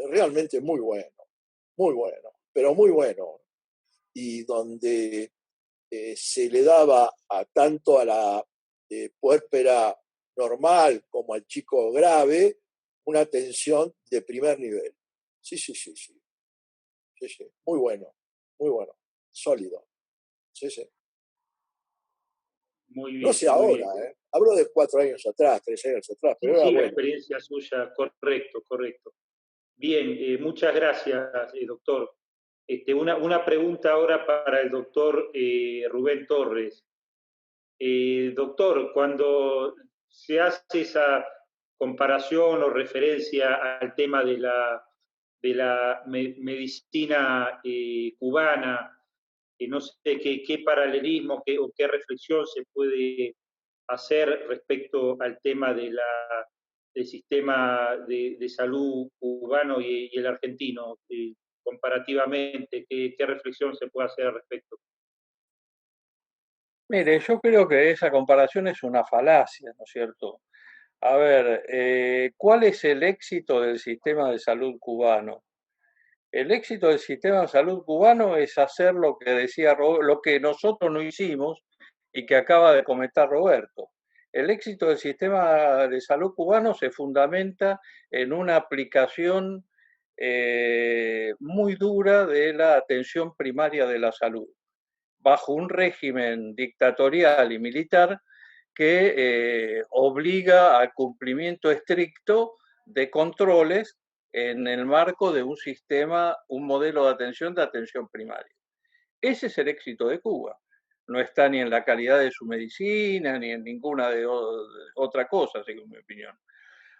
realmente muy bueno, pero muy bueno. Y donde se le daba tanto a la puérpera normal como al chico grave una atención de primer nivel. Sí. Muy bueno, sólido. Sí. Muy No bien, sé muy ahora, bien. hablo de 4 años atrás, 3 años atrás, pero era Sí, la bueno. experiencia suya, correcto. Bien, muchas gracias, doctor. Una pregunta ahora para el doctor Rubén Torres. Doctor, cuando se hace esa comparación o referencia al tema de la medicina cubana, no sé qué paralelismo o qué reflexión se puede hacer respecto al tema del sistema de salud cubano y el argentino, comparativamente, ¿qué reflexión se puede hacer al respecto? Mire, yo creo que esa comparación es una falacia, ¿no es cierto? A ver, ¿cuál es el éxito del sistema de salud cubano? El éxito del sistema de salud cubano es hacer lo que decía lo que nosotros no hicimos y que acaba de comentar Roberto. El éxito del sistema de salud cubano se fundamenta en una aplicación muy dura de la atención primaria de la salud, bajo un régimen dictatorial y militar que obliga al cumplimiento estricto de controles en el marco de un sistema, un modelo de atención primaria. Ese es el éxito de Cuba. No está ni en la calidad de su medicina, ni en ninguna otra cosa, según mi opinión.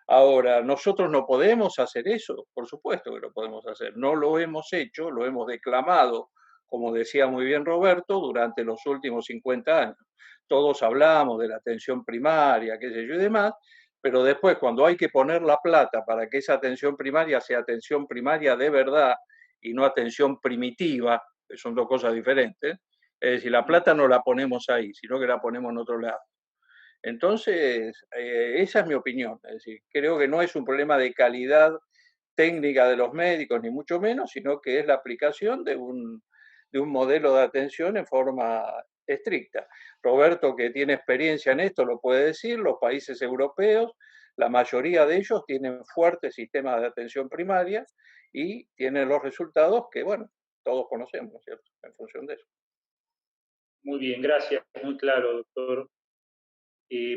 Ahora, ¿nosotros no podemos hacer eso? Por supuesto que lo podemos hacer. No lo hemos hecho, lo hemos declamado, como decía muy bien Roberto, durante los últimos 50 años. Todos hablamos de la atención primaria, qué sé yo y demás, pero después cuando hay que poner la plata para que esa atención primaria sea atención primaria de verdad y no atención primitiva, que son dos cosas diferentes, es decir, la plata no la ponemos ahí, sino que la ponemos en otro lado. Entonces, esa es mi opinión. Es decir, creo que no es un problema de calidad técnica de los médicos, ni mucho menos, sino que es la aplicación de un modelo de atención en forma estricta. Roberto, que tiene experiencia en esto, lo puede decir, los países europeos, la mayoría de ellos tienen fuertes sistemas de atención primaria y tienen los resultados que, bueno, todos conocemos, ¿no es cierto?, en función de eso. Muy bien, gracias, muy claro, doctor.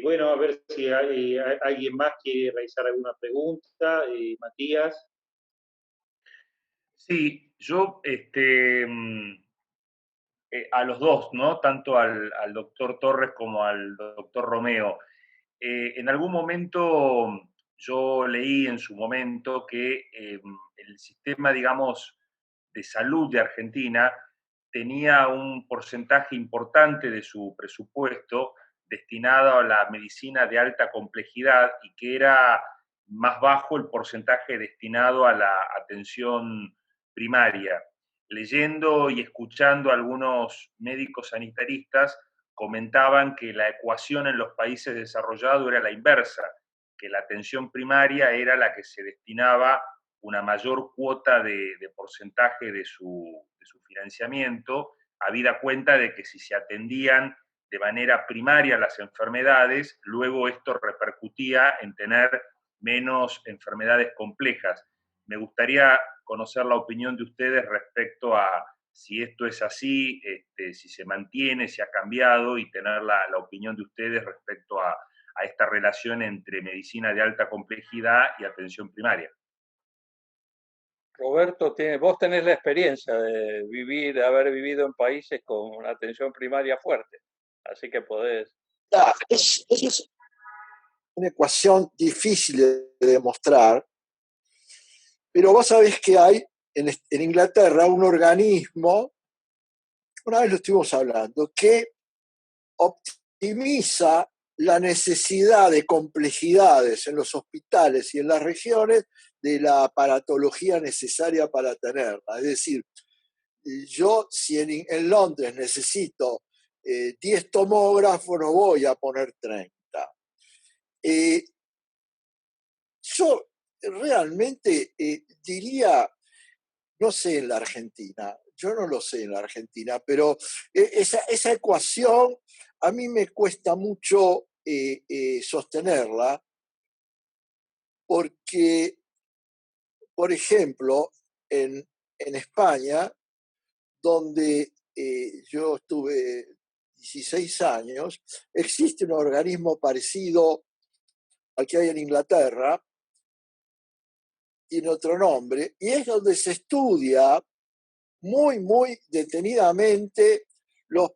Bueno, a ver si alguien más quiere realizar alguna pregunta. Matías. Sí, yo a los dos, ¿no? Tanto al doctor Torres como al doctor Romeo. En algún momento yo leí en su momento que el sistema, digamos, de salud de Argentina tenía un porcentaje importante de su presupuesto destinado a la medicina de alta complejidad y que era más bajo el porcentaje destinado a la atención primaria. Leyendo y escuchando a algunos médicos sanitaristas, comentaban que la ecuación en los países desarrollados era la inversa, que la atención primaria era la que se destinaba una mayor cuota de porcentaje de su financiamiento, habida cuenta de que si se atendían de manera primaria las enfermedades, luego esto repercutía en tener menos enfermedades complejas. Me gustaría conocer la opinión de ustedes respecto a si esto es así, si se mantiene, si ha cambiado, y tener la opinión de ustedes respecto a esta relación entre medicina de alta complejidad y atención primaria. Roberto, vos tenés la experiencia de haber vivido en países con una atención primaria fuerte, así que podés. Es una ecuación difícil de demostrar, pero vos sabés que hay en Inglaterra un organismo, una vez lo estuvimos hablando, que optimiza la necesidad de complejidades en los hospitales y en las regiones de la aparatología necesaria para tenerla. Es decir, yo si en Londres necesito 10 tomógrafos, no voy a poner 30. Yo realmente diría, no sé en la Argentina, yo no lo sé en la Argentina, pero esa ecuación a mí me cuesta mucho sostenerla, porque, por ejemplo, en España, donde yo estuve 16 años, existe un organismo parecido al que hay en Inglaterra, tiene otro nombre, y es donde se estudia muy, muy detenidamente los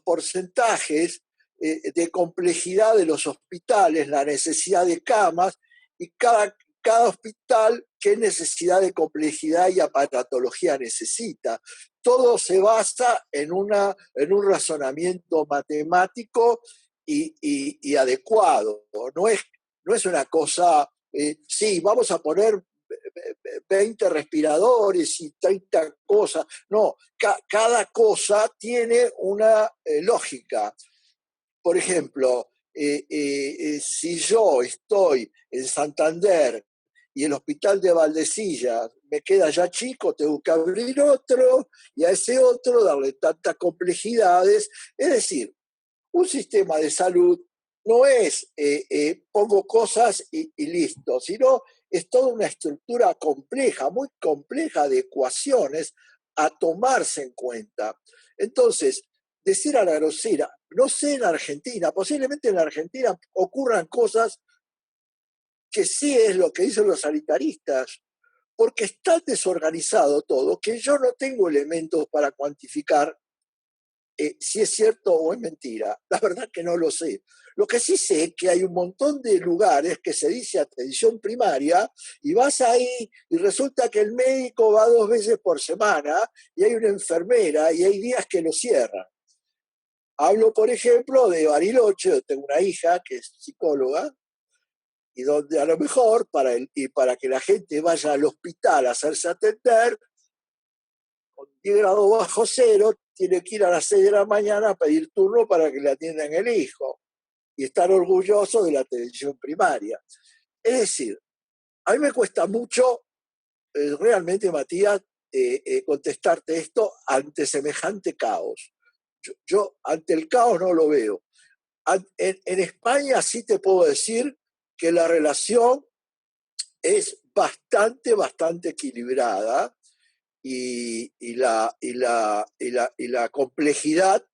porcentajes de complejidad de los hospitales, la necesidad de camas, y cada hospital qué necesidad de complejidad y aparatología necesita. Todo se basa en un razonamiento matemático y adecuado. No es una cosa, sí, vamos a poner 20 respiradores y 30 cosas. No, cada cosa tiene una lógica. Por ejemplo, si yo estoy en Santander y el hospital de Valdecilla me queda ya chico, tengo que abrir otro y a ese otro darle tantas complejidades. Es decir, un sistema de salud no es pongo cosas y listo, sino es toda una estructura compleja, muy compleja de ecuaciones a tomarse en cuenta. Entonces, decir a la grosera, no sé en Argentina, posiblemente en la Argentina ocurran cosas que sí es lo que dicen los sanitaristas, porque es tan desorganizado todo que yo no tengo elementos para cuantificar si es cierto o es mentira. La verdad que no lo sé. Lo que sí sé es que hay un montón de lugares que se dice atención primaria y vas ahí y resulta que el médico va 2 veces por semana y hay una enfermera y hay días que lo cierran. Hablo, por ejemplo, de Bariloche, yo tengo una hija que es psicóloga y donde a lo mejor para que la gente vaya al hospital a hacerse atender, con 10 grados bajo cero, tiene que ir a las 6 de la mañana a pedir turno para que le atiendan el hijo y estar orgulloso de la atención primaria. Es decir, a mí me cuesta mucho, realmente, Matías, contestarte esto ante semejante caos. Yo ante el caos no lo veo. En España sí te puedo decir que la relación es bastante equilibrada la complejidad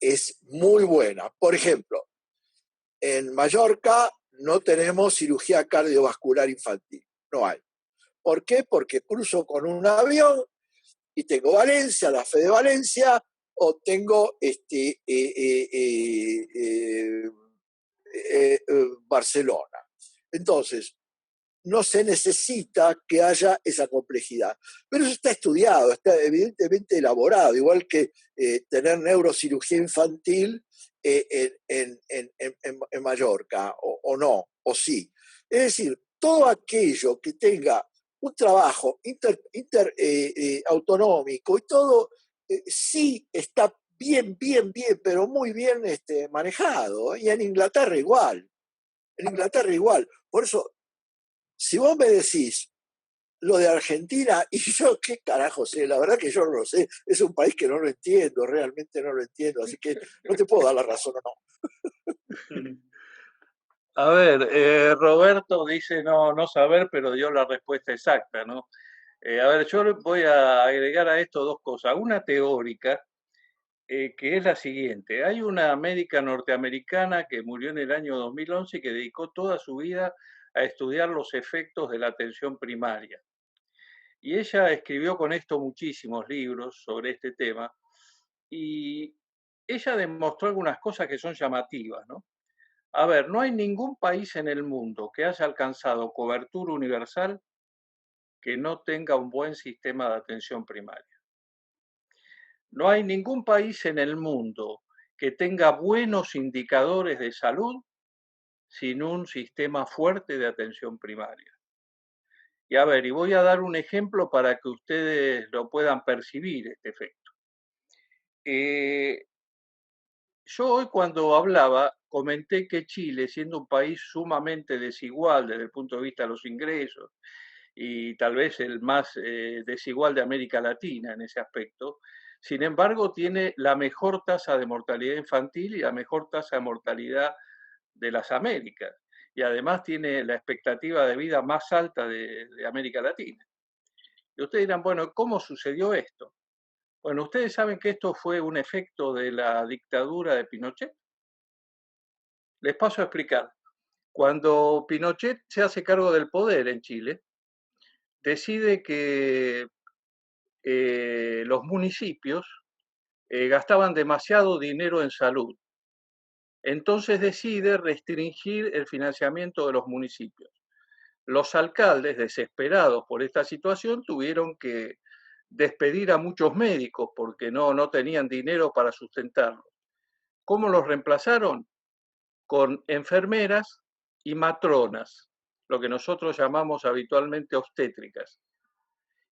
es muy buena. Por ejemplo, en Mallorca no tenemos cirugía cardiovascular infantil, no hay. ¿Por qué? Porque cruzo con un avión y tengo Valencia, la fe de Valencia, o tengo Barcelona. Entonces, no se necesita que haya esa complejidad. Pero eso está estudiado, está evidentemente elaborado, igual que tener neurocirugía infantil en Mallorca, o no, o sí. Es decir, todo aquello que tenga un trabajo autonómico y todo, sí está bien, pero muy bien manejado. Y en Inglaterra igual. En Inglaterra igual. Por eso, si vos me decís lo de Argentina, y yo qué carajo sé, la verdad que yo no lo sé, es un país que no lo entiendo, realmente no lo entiendo, así que no te puedo dar la razón o no. A ver, Roberto dice no saber, pero dio la respuesta exacta, ¿no? A ver, yo voy a agregar a esto dos cosas. Una teórica, que es la siguiente. Hay una médica norteamericana que murió en el año 2011 y que dedicó toda su vida a estudiar los efectos de la atención primaria. Y ella escribió con esto muchísimos libros sobre este tema y ella demostró algunas cosas que son llamativas, ¿no? A ver, no hay ningún país en el mundo que haya alcanzado cobertura universal que no tenga un buen sistema de atención primaria. No hay ningún país en el mundo que tenga buenos indicadores de salud sin un sistema fuerte de atención primaria. Y a ver, y voy a dar un ejemplo para que ustedes lo puedan percibir, este efecto. Yo hoy cuando hablaba comenté que Chile, siendo un país sumamente desigual desde el punto de vista de los ingresos y tal vez el más desigual de América Latina en ese aspecto, sin embargo tiene la mejor tasa de mortalidad infantil y la mejor tasa de mortalidad de las Américas. Y además tiene la expectativa de vida más alta de América Latina. Y ustedes dirán, bueno, ¿cómo sucedió esto? Bueno, ustedes saben que esto fue un efecto de la dictadura de Pinochet. Les paso a explicar. Cuando Pinochet se hace cargo del poder en Chile, decide que los municipios gastaban demasiado dinero en salud. Entonces decide restringir el financiamiento de los municipios. Los alcaldes, desesperados por esta situación, tuvieron que despedir a muchos médicos porque no tenían dinero para sustentarlos. ¿Cómo los reemplazaron? Con enfermeras y matronas, lo que nosotros llamamos habitualmente obstétricas.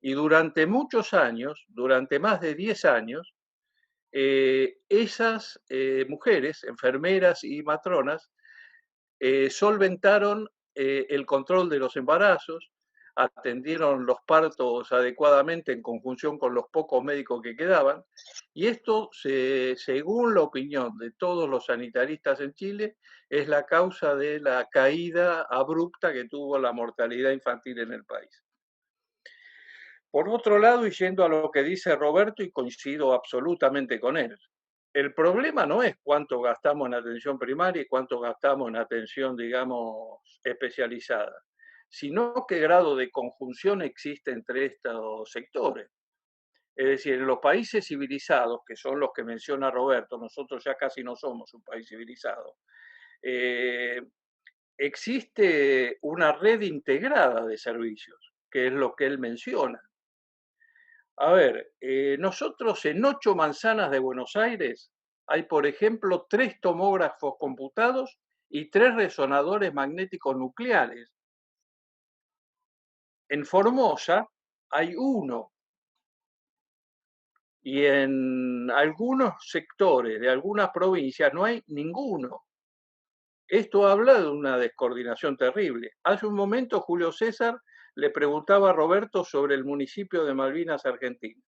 Y durante muchos años, durante más de 10 años, esas mujeres, enfermeras y matronas, solventaron el control de los embarazos, atendieron los partos adecuadamente en conjunción con los pocos médicos que quedaban, y esto, según la opinión de todos los sanitaristas en Chile, es la causa de la caída abrupta que tuvo la mortalidad infantil en el país. Por otro lado, y yendo a lo que dice Roberto, y coincido absolutamente con él, el problema no es cuánto gastamos en atención primaria y cuánto gastamos en atención, digamos, especializada, sino qué grado de conjunción existe entre estos sectores. Es decir, en los países civilizados, que son los que menciona Roberto, nosotros ya casi no somos un país civilizado, existe una red integrada de servicios, que es lo que él menciona. A ver, nosotros en 8 manzanas de Buenos Aires hay, por ejemplo, 3 tomógrafos computados y 3 resonadores magnéticos nucleares. En Formosa hay 1. Y en algunos sectores de algunas provincias no hay ninguno. Esto habla de una descoordinación terrible. Hace un momento Julio César le preguntaba a Roberto sobre el municipio de Malvinas, Argentina.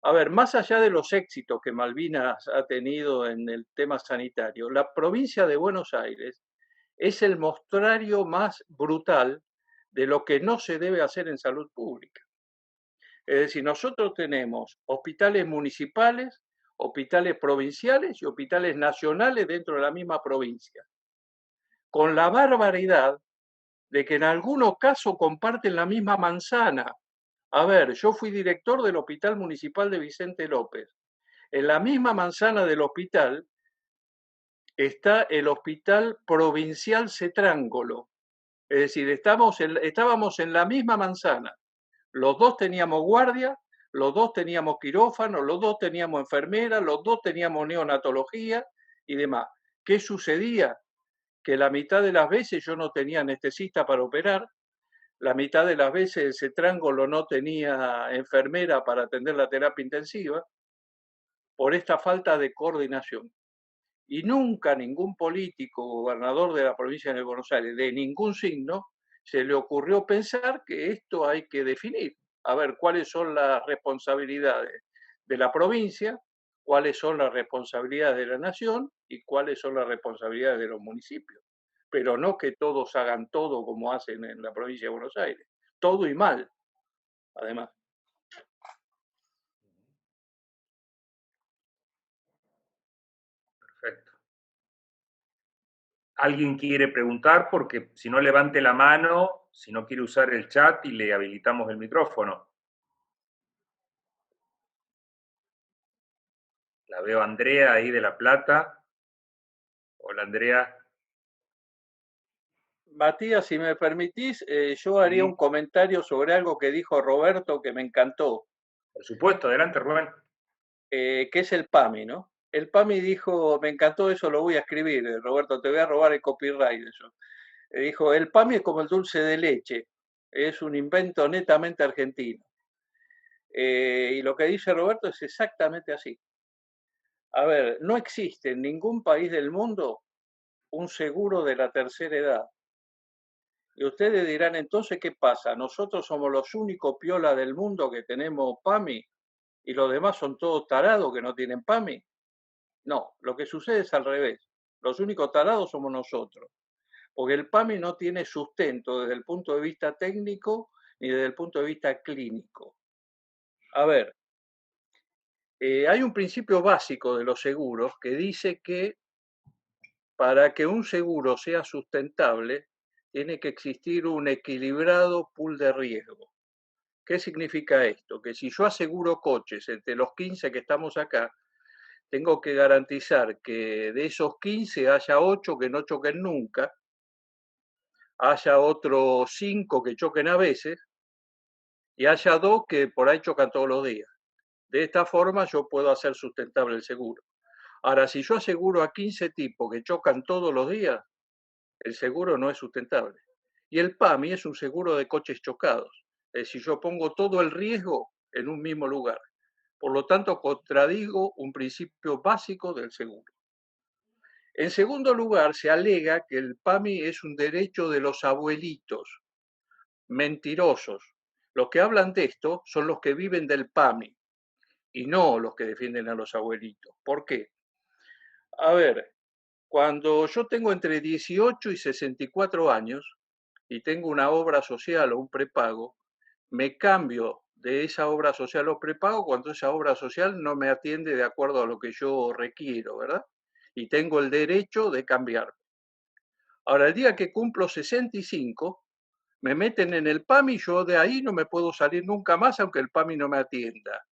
A ver, más allá de los éxitos que Malvinas ha tenido en el tema sanitario, la provincia de Buenos Aires es el mostrario más brutal de lo que no se debe hacer en salud pública. Es decir, nosotros tenemos hospitales municipales, hospitales provinciales y hospitales nacionales dentro de la misma provincia, con la barbaridad de que en algunos casos comparten la misma manzana. A ver, yo fui director del Hospital Municipal de Vicente López. En la misma manzana del hospital está el Hospital Provincial Cetrángolo. Es decir, estábamos en la misma manzana. Los dos teníamos guardia, los dos teníamos quirófano, los dos teníamos enfermera, los dos teníamos neonatología y demás. ¿Qué sucedía? Que la mitad de las veces yo no tenía anestesista para operar, la mitad de las veces ese triángulo no tenía enfermera para atender la terapia intensiva, por esta falta de coordinación. Y nunca ningún político, gobernador de la provincia de Buenos Aires, de ningún signo, se le ocurrió pensar que esto hay que definir. A ver, cuáles son las responsabilidades de la provincia, cuáles son las responsabilidades de la nación y cuáles son las responsabilidades de los municipios. Pero no que todos hagan todo como hacen en la provincia de Buenos Aires. Todo y mal, además. Perfecto. ¿Alguien quiere preguntar? Porque si no, levante la mano, si no quiere usar el chat y le habilitamos el micrófono. La veo a Andrea ahí de La Plata. Hola, Andrea. Matías, si me permitís, yo haría un comentario sobre algo que dijo Roberto que me encantó. Por supuesto, adelante, Rubén. Que es el PAMI, ¿no? El PAMI dijo, me encantó eso, lo voy a escribir, Roberto, te voy a robar el copyright de eso. Dijo, el PAMI es como el dulce de leche, es un invento netamente argentino. Y lo que dice Roberto es exactamente así. A ver, no existe en ningún país del mundo un seguro de la tercera edad. Y ustedes dirán, entonces, ¿qué pasa? ¿Nosotros somos los únicos piolas del mundo que tenemos PAMI y los demás son todos tarados que no tienen PAMI? No, lo que sucede es al revés. Los únicos tarados somos nosotros. Porque el PAMI no tiene sustento desde el punto de vista técnico ni desde el punto de vista clínico. A ver, hay un principio básico de los seguros que dice que para que un seguro sea sustentable, tiene que existir un equilibrado pool de riesgo. ¿Qué significa esto? Que si yo aseguro coches entre los 15 que estamos acá, tengo que garantizar que de esos 15 haya 8 que no choquen nunca, haya otros 5 que choquen a veces y haya 2 que por ahí chocan todos los días. De esta forma yo puedo hacer sustentable el seguro. Ahora, si yo aseguro a 15 tipos que chocan todos los días, el seguro no es sustentable. Y el PAMI es un seguro de coches chocados. Es decir, yo pongo todo el riesgo en un mismo lugar. Por lo tanto, contradigo un principio básico del seguro. En segundo lugar, se alega que el PAMI es un derecho de los abuelitos. Mentirosos. Los que hablan de esto son los que viven del PAMI y no los que defienden a los abuelitos. ¿Por qué? A ver, cuando yo tengo entre 18 y 64 años y tengo una obra social o un prepago, me cambio de esa obra social o prepago cuando esa obra social no me atiende de acuerdo a lo que yo requiero, ¿verdad? Y tengo el derecho de cambiarme. Ahora, el día que cumplo 65, me meten en el PAMI y yo de ahí no me puedo salir nunca más aunque el PAMI no me atienda.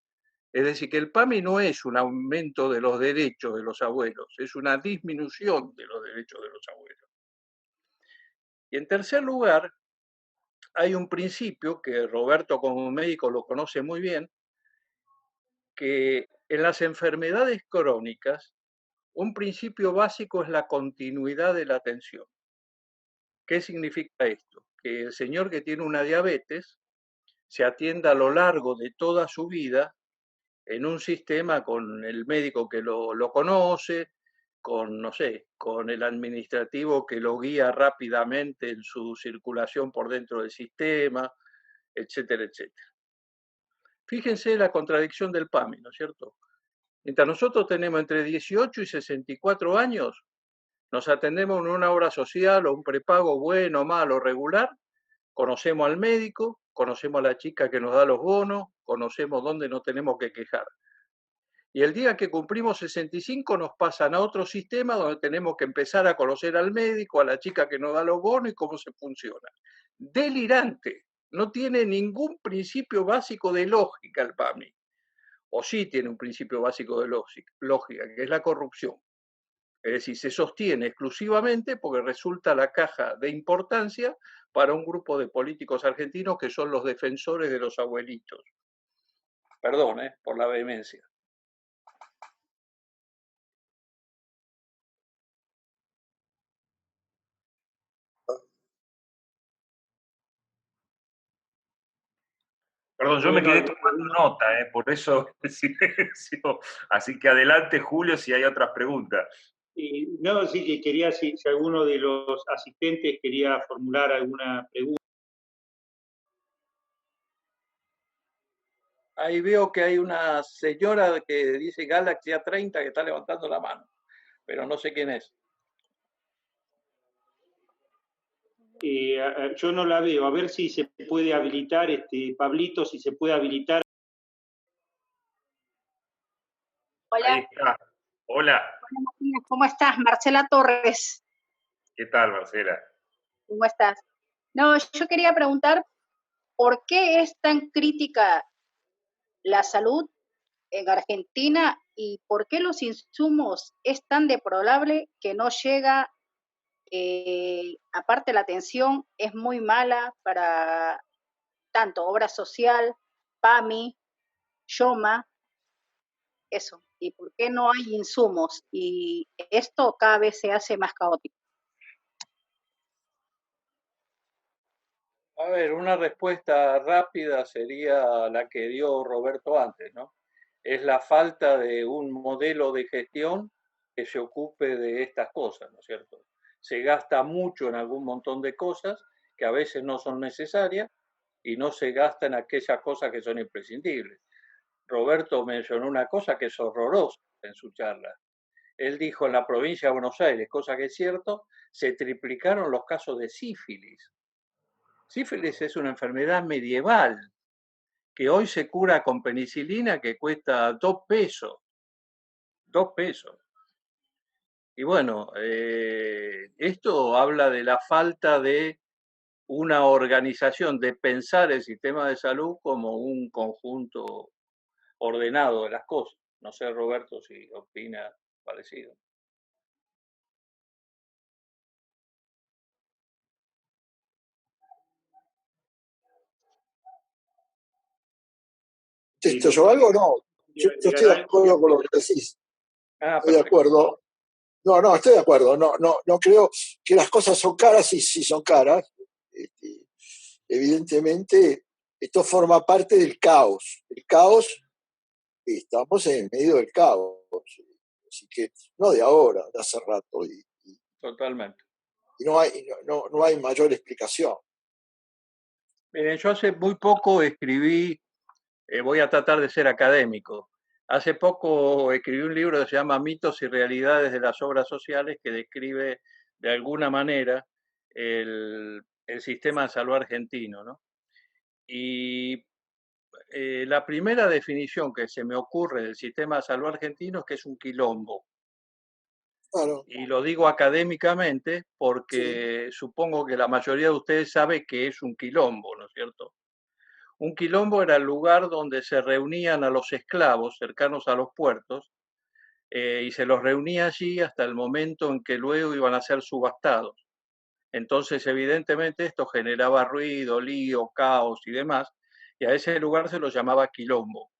Es decir, que el PAMI no es un aumento de los derechos de los abuelos, es una disminución de los derechos de los abuelos. Y en tercer lugar, hay un principio que Roberto como médico lo conoce muy bien, que en las enfermedades crónicas, un principio básico es la continuidad de la atención. ¿Qué significa esto? Que el señor que tiene una diabetes se atienda a lo largo de toda su vida en un sistema con el médico que lo conoce, con, no sé, con el administrativo que lo guía rápidamente en su circulación por dentro del sistema, etcétera, etcétera. Fíjense la contradicción del PAMI, ¿no es cierto? Mientras nosotros tenemos entre 18 y 64 años, nos atendemos en una obra social o un prepago bueno, malo, regular, conocemos al médico, conocemos a la chica que nos da los bonos, conocemos dónde nos tenemos que quejar. Y el día que cumplimos 65 nos pasan a otro sistema donde tenemos que empezar a conocer al médico, a la chica que nos da los bonos y cómo se funciona. Delirante. No tiene ningún principio básico de lógica el PAMI. O sí tiene un principio básico de lógica, que es la corrupción. Es decir, se sostiene exclusivamente porque resulta la caja de importancia para un grupo de políticos argentinos que son los defensores de los abuelitos. Perdón, por la vehemencia. Perdón, yo me quedé tomando nota, por eso el silencio. Así que adelante, Julio, si hay otras preguntas. No, sí que quería, si alguno de los asistentes quería formular alguna pregunta. Ahí veo que hay una señora que dice Galaxy A30 que está levantando la mano, pero no sé quién es. Yo no la veo. A ver si se puede habilitar, Pablito, si se puede habilitar. Hola. Ahí está. Hola. Hola, Matías, ¿cómo estás? Marcela Torres. ¿Qué tal, Marcela? ¿Cómo estás? No, yo quería preguntar, ¿por qué es tan crítica la salud en Argentina y por qué los insumos es tan deplorable que no llega, aparte la atención es muy mala para tanto obra social, PAMI, YOMA, eso, y por qué no hay insumos? Y esto cada vez se hace más caótico. A ver, una respuesta rápida sería la que dio Roberto antes, ¿no? Es la falta de un modelo de gestión que se ocupe de estas cosas, ¿no es cierto? Se gasta mucho en algún montón de cosas que a veces no son necesarias y no se gasta en aquellas cosas que son imprescindibles. Roberto mencionó una cosa que es horrorosa en su charla. Él dijo en la provincia de Buenos Aires, cosa que es cierto, se triplicaron los casos de sífilis. Sífilis es una enfermedad medieval que hoy se cura con penicilina que cuesta 2 pesos. 2 pesos. Y bueno, esto habla de la falta de una organización, de pensar el sistema de salud como un conjunto ordenado de las cosas. No sé, Roberto, si opina parecido. ¿Te yo algo? No. Yo estoy de acuerdo con lo que decís. Estoy de acuerdo. No, estoy de acuerdo. No creo que las cosas son caras y si son caras. Evidentemente, esto forma parte del caos. El caos, estamos en medio del caos. Así que no de ahora, de hace rato. Totalmente. Y no hay mayor explicación. Miren, yo hace muy poco escribí, voy a tratar de ser académico. Hace poco escribí un libro que se llama Mitos y Realidades de las Obras Sociales, que describe de alguna manera el sistema de salud argentino, ¿no? Y la primera definición que se me ocurre del sistema de salud argentino es que es un quilombo. Claro. Y lo digo académicamente porque sí, supongo que la mayoría de ustedes sabe que es un quilombo, ¿no es cierto? Un quilombo era el lugar donde se reunían a los esclavos cercanos a los puertos y se los reunía allí hasta el momento en que luego iban a ser subastados. Entonces, evidentemente, esto generaba ruido, lío, caos y demás, y a ese lugar se lo llamaba quilombo.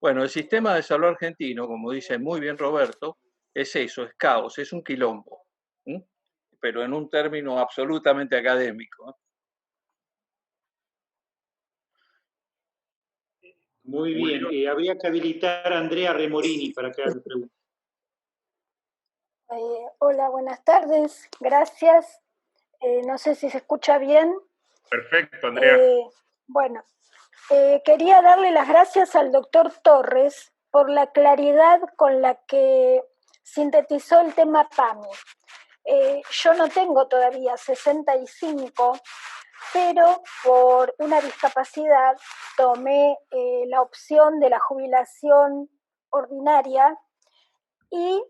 Bueno, el sistema de salud argentino, como dice muy bien Roberto, es eso, es caos, es un quilombo, ¿sí? Pero en un término absolutamente académico. Muy bien. Habría que habilitar a Andrea Remorini para que haga preguntas. Hola, buenas tardes. Gracias. No sé si se escucha bien. Perfecto, Andrea. Bueno, quería darle las gracias al doctor Torres por la claridad con la que sintetizó el tema PAMI. Yo no tengo todavía 65, pero por una discapacidad tomé la opción de la jubilación ordinaria y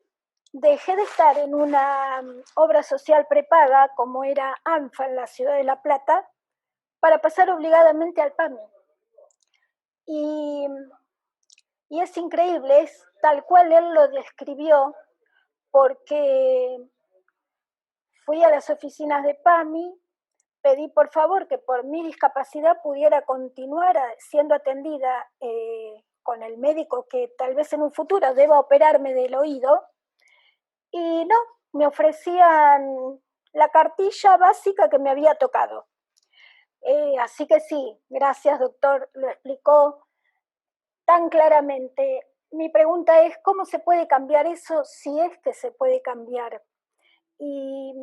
dejé de estar en una obra social prepaga como era ANFA en la ciudad de La Plata para pasar obligadamente al PAMI. Y es increíble, es tal cual él lo describió, porque fui a las oficinas de PAMI, pedí por favor que por mi discapacidad pudiera continuar siendo atendida con el médico que tal vez en un futuro deba operarme del oído, y no, me ofrecían la cartilla básica que me había tocado. Así que sí, gracias doctor, lo explicó tan claramente. Mi pregunta es, ¿cómo se puede cambiar eso si es que se puede cambiar? Y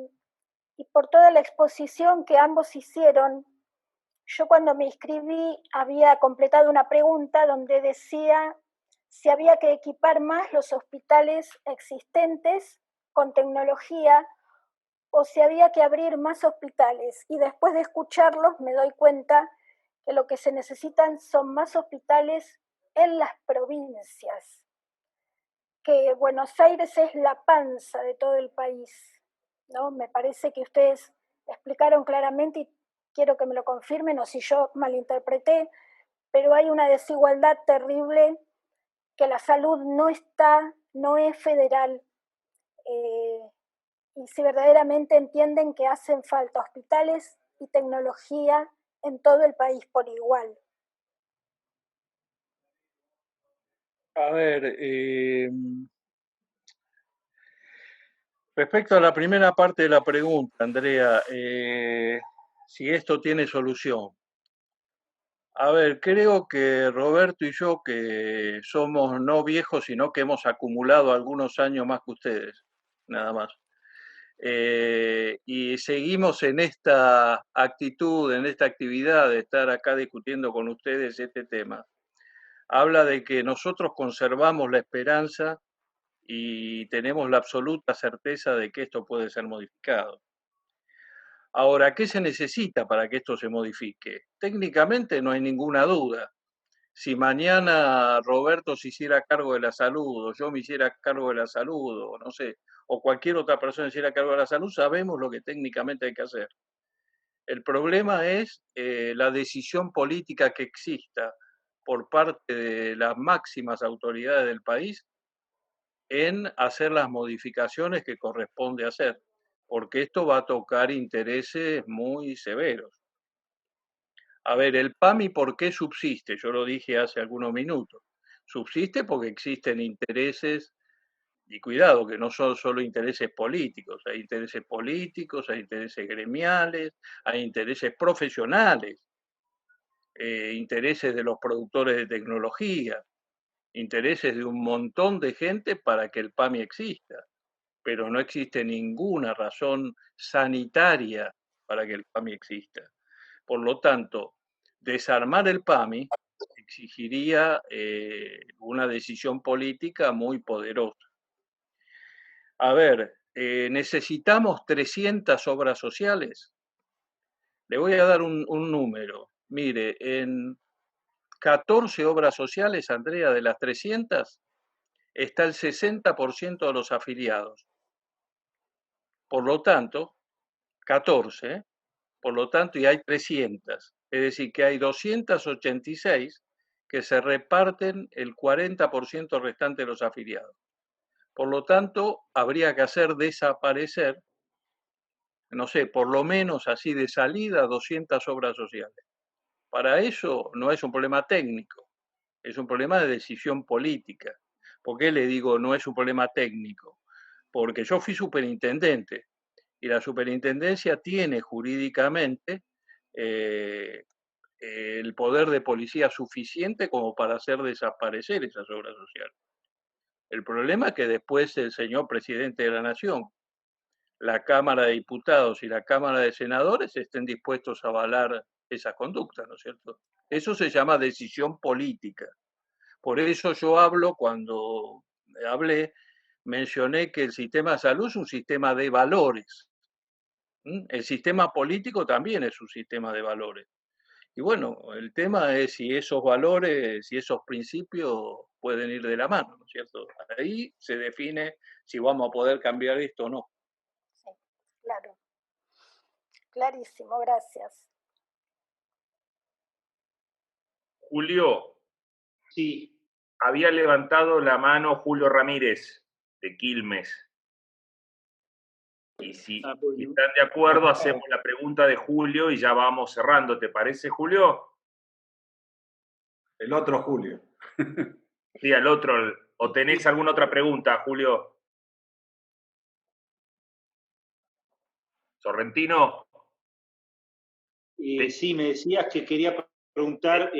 por toda la exposición que ambos hicieron, yo cuando me inscribí había completado una pregunta donde decía si había que equipar más los hospitales existentes con tecnología o si había que abrir más hospitales. Y después de escucharlos me doy cuenta que lo que se necesitan son más hospitales en las provincias, que Buenos Aires es la panza de todo el país, ¿no? Me parece que ustedes explicaron claramente y quiero que me lo confirmen o si yo malinterpreté, pero hay una desigualdad terrible, que la salud no es federal, y si verdaderamente entienden que hacen falta hospitales y tecnología en todo el país por igual. A ver, respecto a la primera parte de la pregunta, Andrea, si esto tiene solución. A ver, creo que Roberto y yo, que somos no viejos, sino que hemos acumulado algunos años más que ustedes, nada más. Y seguimos en esta actitud, en esta actividad de estar acá discutiendo con ustedes este tema. Habla de que nosotros conservamos la esperanza y tenemos la absoluta certeza de que esto puede ser modificado. Ahora, ¿qué se necesita para que esto se modifique? Técnicamente no hay ninguna duda. Si mañana Roberto se hiciera cargo de la salud, o yo me hiciera cargo de la salud, o no sé, o cualquier otra persona se hiciera cargo de la salud, sabemos lo que técnicamente hay que hacer. El problema es la decisión política que exista por parte de las máximas autoridades del país en hacer las modificaciones que corresponde hacer, porque esto va a tocar intereses muy severos. A ver, el PAMI, ¿por qué subsiste? Yo lo dije hace algunos minutos. Subsiste porque existen intereses, y cuidado, que no son solo intereses políticos, hay intereses gremiales, hay intereses profesionales, intereses de los productores de tecnología, intereses de un montón de gente para que el PAMI exista, pero no existe ninguna razón sanitaria para que el PAMI exista. Por lo tanto, desarmar el PAMI exigiría una decisión política muy poderosa. A ver, ¿necesitamos 300 obras sociales? Le voy a dar un número. Mire, en 14 obras sociales, Andrea, de las 300, está el 60% de los afiliados. Por lo tanto, 14, por lo tanto, y hay 300. Es decir, que hay 286 que se reparten el 40% restante de los afiliados. Por lo tanto, habría que hacer desaparecer, no sé, por lo menos así de salida, 200 obras sociales. Para eso no es un problema técnico, es un problema de decisión política. ¿Por qué le digo no es un problema técnico? Porque yo fui superintendente y la superintendencia tiene jurídicamente el poder de policía suficiente como para hacer desaparecer esas obras sociales. El problema es que después el señor presidente de la Nación, la Cámara de Diputados y la Cámara de Senadores estén dispuestos a avalar esa conducta, ¿no es cierto? Eso se llama decisión política. Por eso yo hablo, cuando hablé, mencioné que el sistema de salud es un sistema de valores. El sistema político también es un sistema de valores. Y bueno, el tema es si esos valores, si esos principios pueden ir de la mano, ¿no es cierto? Ahí se define si vamos a poder cambiar esto o no. Sí, claro. Clarísimo, gracias. Julio, Sí, había levantado la mano Julio Ramírez, de Quilmes. Y si bueno. están de acuerdo, hacemos la pregunta de Julio y ya vamos cerrando. ¿Te parece, Julio? El otro Julio. Sí, al otro. ¿O tenés alguna otra pregunta, Julio? Sorrentino. Sí, me decías que quería preguntar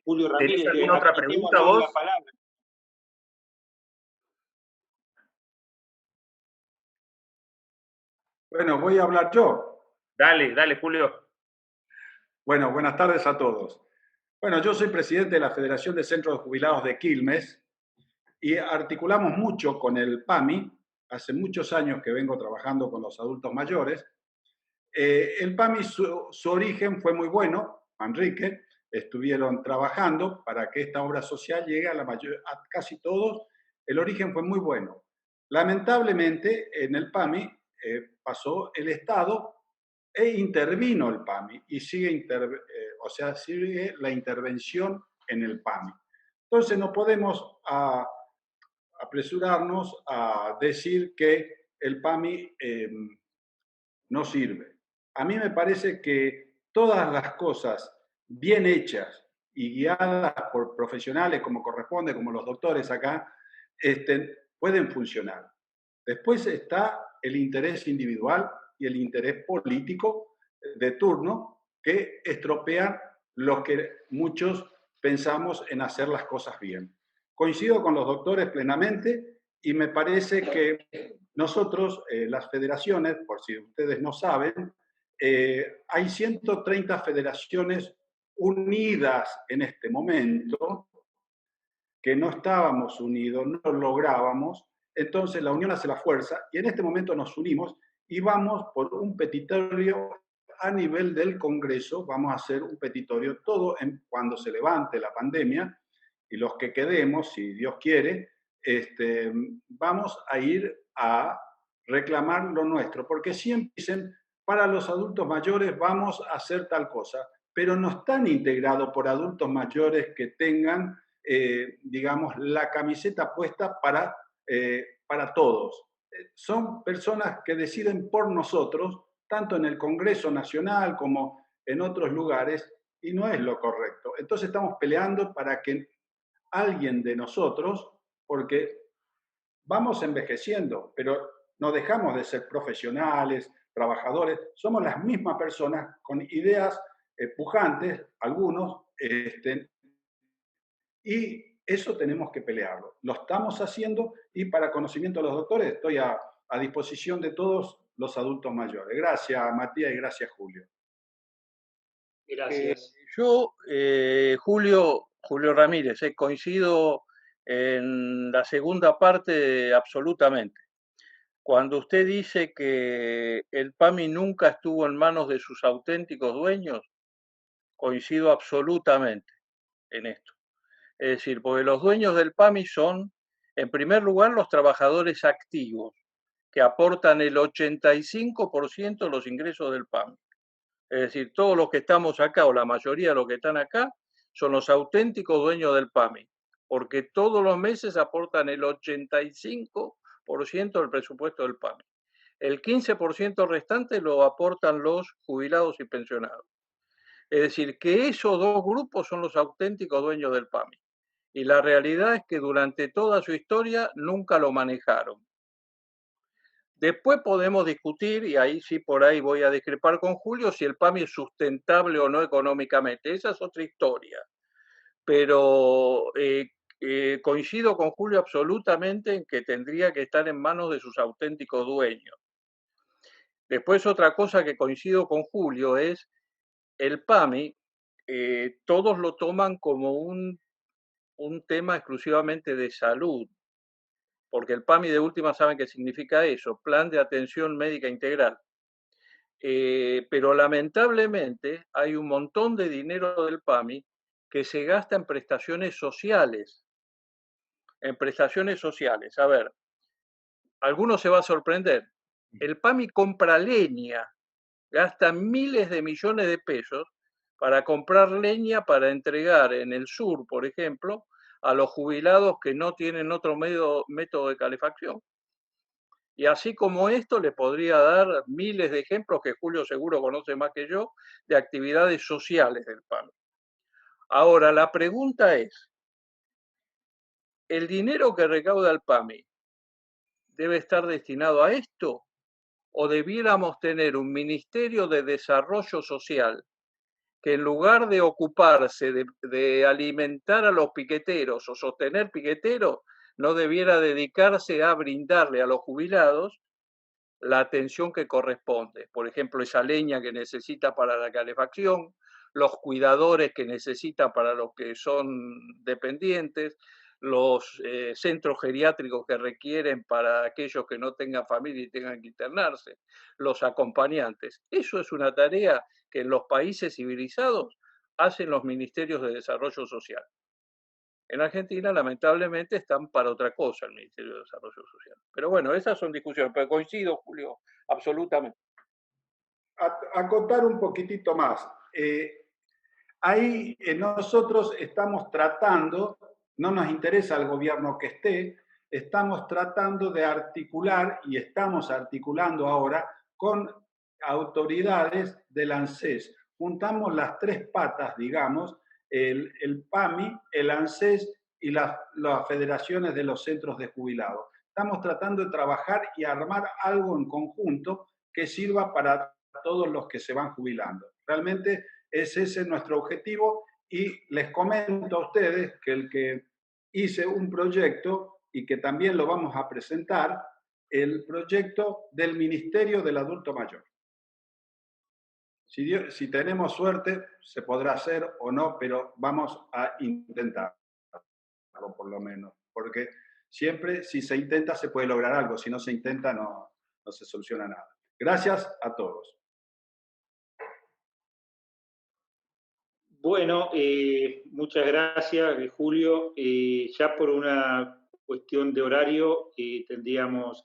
Julio Ramírez. ¿Tenés alguna otra pregunta vos? La palabra. Bueno, voy a hablar yo. Dale, dale, Julio. Bueno, buenas tardes a todos. Bueno, yo soy presidente de la Federación de Centros de Jubilados de Quilmes y articulamos mucho con el PAMI. Hace muchos años que vengo trabajando con los adultos mayores. El PAMI, su origen fue muy bueno, Manrique. Estuvieron trabajando para que esta obra social llegue a casi todos. El origen fue muy bueno. Lamentablemente, en el PAMI pasó el Estado e intervino el PAMI y sigue la intervención en el PAMI. Entonces no podemos apresurarnos a decir que el PAMI no sirve. A mí me parece que todas las cosas bien hechas y guiadas por profesionales como corresponde, como los doctores acá, pueden funcionar. Después está el interés individual y el interés político de turno que estropean los que muchos pensamos en hacer las cosas bien. Coincido con los doctores plenamente y me parece que nosotros, las federaciones, por si ustedes no saben, hay 130 federaciones unidas en este momento, que no estábamos unidos, no lo lográbamos. Entonces la unión hace la fuerza y en este momento nos unimos y vamos por un petitorio a nivel del Congreso, vamos a hacer un petitorio todo cuando se levante la pandemia y los que quedemos, si Dios quiere, vamos a ir a reclamar lo nuestro, porque siempre dicen, para los adultos mayores vamos a hacer tal cosa, pero no están integrados por adultos mayores que tengan digamos, la camiseta puesta para todos. Son personas que deciden por nosotros, tanto en el Congreso Nacional como en otros lugares, y no es lo correcto. Entonces estamos peleando para que alguien de nosotros, porque vamos envejeciendo, pero no dejamos de ser profesionales, trabajadores, somos las mismas personas con ideas pujantes, algunos, y eso tenemos que pelearlo. Lo estamos haciendo y para conocimiento de los doctores estoy a disposición de todos los adultos mayores. Gracias, Matías, y gracias, Julio. Gracias. Julio Ramírez, coincido en la segunda parte absolutamente. Cuando usted dice que el PAMI nunca estuvo en manos de sus auténticos dueños, coincido absolutamente en esto. Es decir, porque los dueños del PAMI son, en primer lugar, los trabajadores activos, que aportan el 85% de los ingresos del PAMI. Es decir, todos los que estamos acá, o la mayoría de los que están acá, son los auténticos dueños del PAMI, porque todos los meses aportan el 85% del presupuesto del PAMI. El 15% restante lo aportan los jubilados y pensionados. Es decir, que esos dos grupos son los auténticos dueños del PAMI. Y la realidad es que durante toda su historia nunca lo manejaron. Después podemos discutir, y ahí sí por ahí voy a discrepar con Julio, si el PAMI es sustentable o no económicamente. Esa es otra historia. Pero coincido con Julio absolutamente en que tendría que estar en manos de sus auténticos dueños. Después otra cosa que coincido con Julio es el PAMI, todos lo toman como un tema exclusivamente de salud, porque el PAMI de última saben qué significa eso, Plan de Atención Médica Integral. pero lamentablemente hay un montón de dinero del PAMI que se gasta en prestaciones sociales. En prestaciones sociales. A ver, alguno se va a sorprender. El PAMI compra leña, gasta miles de millones de pesos para comprar leña para entregar en el sur, por ejemplo, a los jubilados que no tienen otro método de calefacción. Y así como esto, le podría dar miles de ejemplos que Julio seguro conoce más que yo, de actividades sociales del PAMI. Ahora, la pregunta es, ¿el dinero que recauda el PAMI debe estar destinado a esto? ¿O debiéramos tener un Ministerio de Desarrollo Social que en lugar de ocuparse de alimentar a los piqueteros o sostener piqueteros, no debiera dedicarse a brindarle a los jubilados la atención que corresponde? Por ejemplo, esa leña que necesita para la calefacción, los cuidadores que necesita para los que son dependientes, los centros geriátricos que requieren para aquellos que no tengan familia y tengan que internarse, los acompañantes. Eso es una tarea que en los países civilizados hacen los ministerios de desarrollo social. En Argentina, lamentablemente, están para otra cosa el Ministerio de Desarrollo Social. Pero bueno, esas son discusiones, pero coincido, Julio, absolutamente. Acotar un poquitito más. Ahí nosotros estamos tratando, no nos interesa el gobierno que esté, estamos tratando de articular y estamos articulando ahora con autoridades del ANSES. Juntamos las tres patas, digamos, el PAMI, el ANSES y las federaciones de los centros de jubilados. Estamos tratando de trabajar y armar algo en conjunto que sirva para todos los que se van jubilando. Realmente ese es nuestro objetivo y les comento a ustedes que el que hice un proyecto y que también lo vamos a presentar, el proyecto del Ministerio del Adulto Mayor. Si tenemos suerte, se podrá hacer o no, pero vamos a intentarlo por lo menos, porque siempre si se intenta se puede lograr algo, si no se intenta no se soluciona nada. Gracias a todos. Bueno, muchas gracias, Julio. Ya por una cuestión de horario tendríamos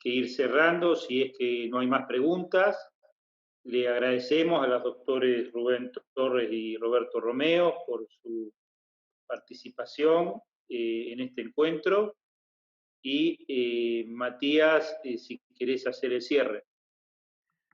que ir cerrando, si es que no hay más preguntas. Le agradecemos a los doctores Rubén Torres y Roberto Romeo por su participación en este encuentro. Y Matías, si querés hacer el cierre.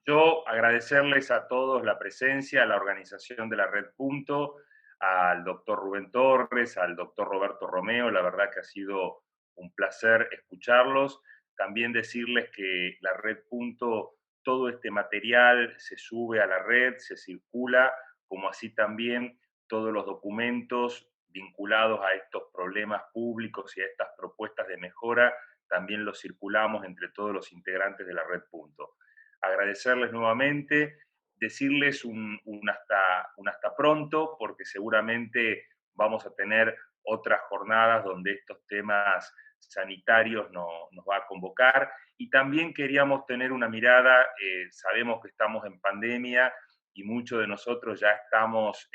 Yo agradecerles a todos la presencia, a la organización de la Red Punto, al doctor Rubén Torres, al doctor Roberto Romeo, la verdad que ha sido un placer escucharlos. También decirles que la Red Punto, todo este material se sube a la red, se circula, como así también todos los documentos vinculados a estos problemas públicos y a estas propuestas de mejora, también los circulamos entre todos los integrantes de la Red Punto. Agradecerles nuevamente, decirles un hasta pronto, porque seguramente vamos a tener otras jornadas donde estos temas sanitarios nos va a convocar. Y también queríamos tener una mirada, sabemos que estamos en pandemia y muchos de nosotros ya estamos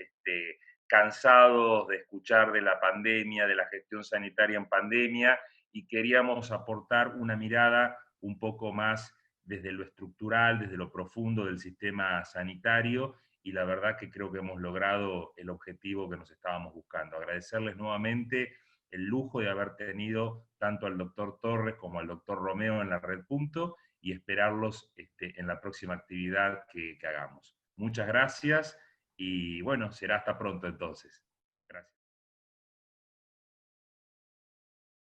cansados de escuchar de la pandemia, de la gestión sanitaria en pandemia, y queríamos aportar una mirada un poco más desde lo estructural, desde lo profundo del sistema sanitario, y la verdad que creo que hemos logrado el objetivo que nos estábamos buscando. Agradecerles nuevamente el lujo de haber tenido tanto al doctor Torres como al doctor Romeo en la Red Punto, y esperarlos en la próxima actividad que hagamos. Muchas gracias y bueno, será hasta pronto entonces.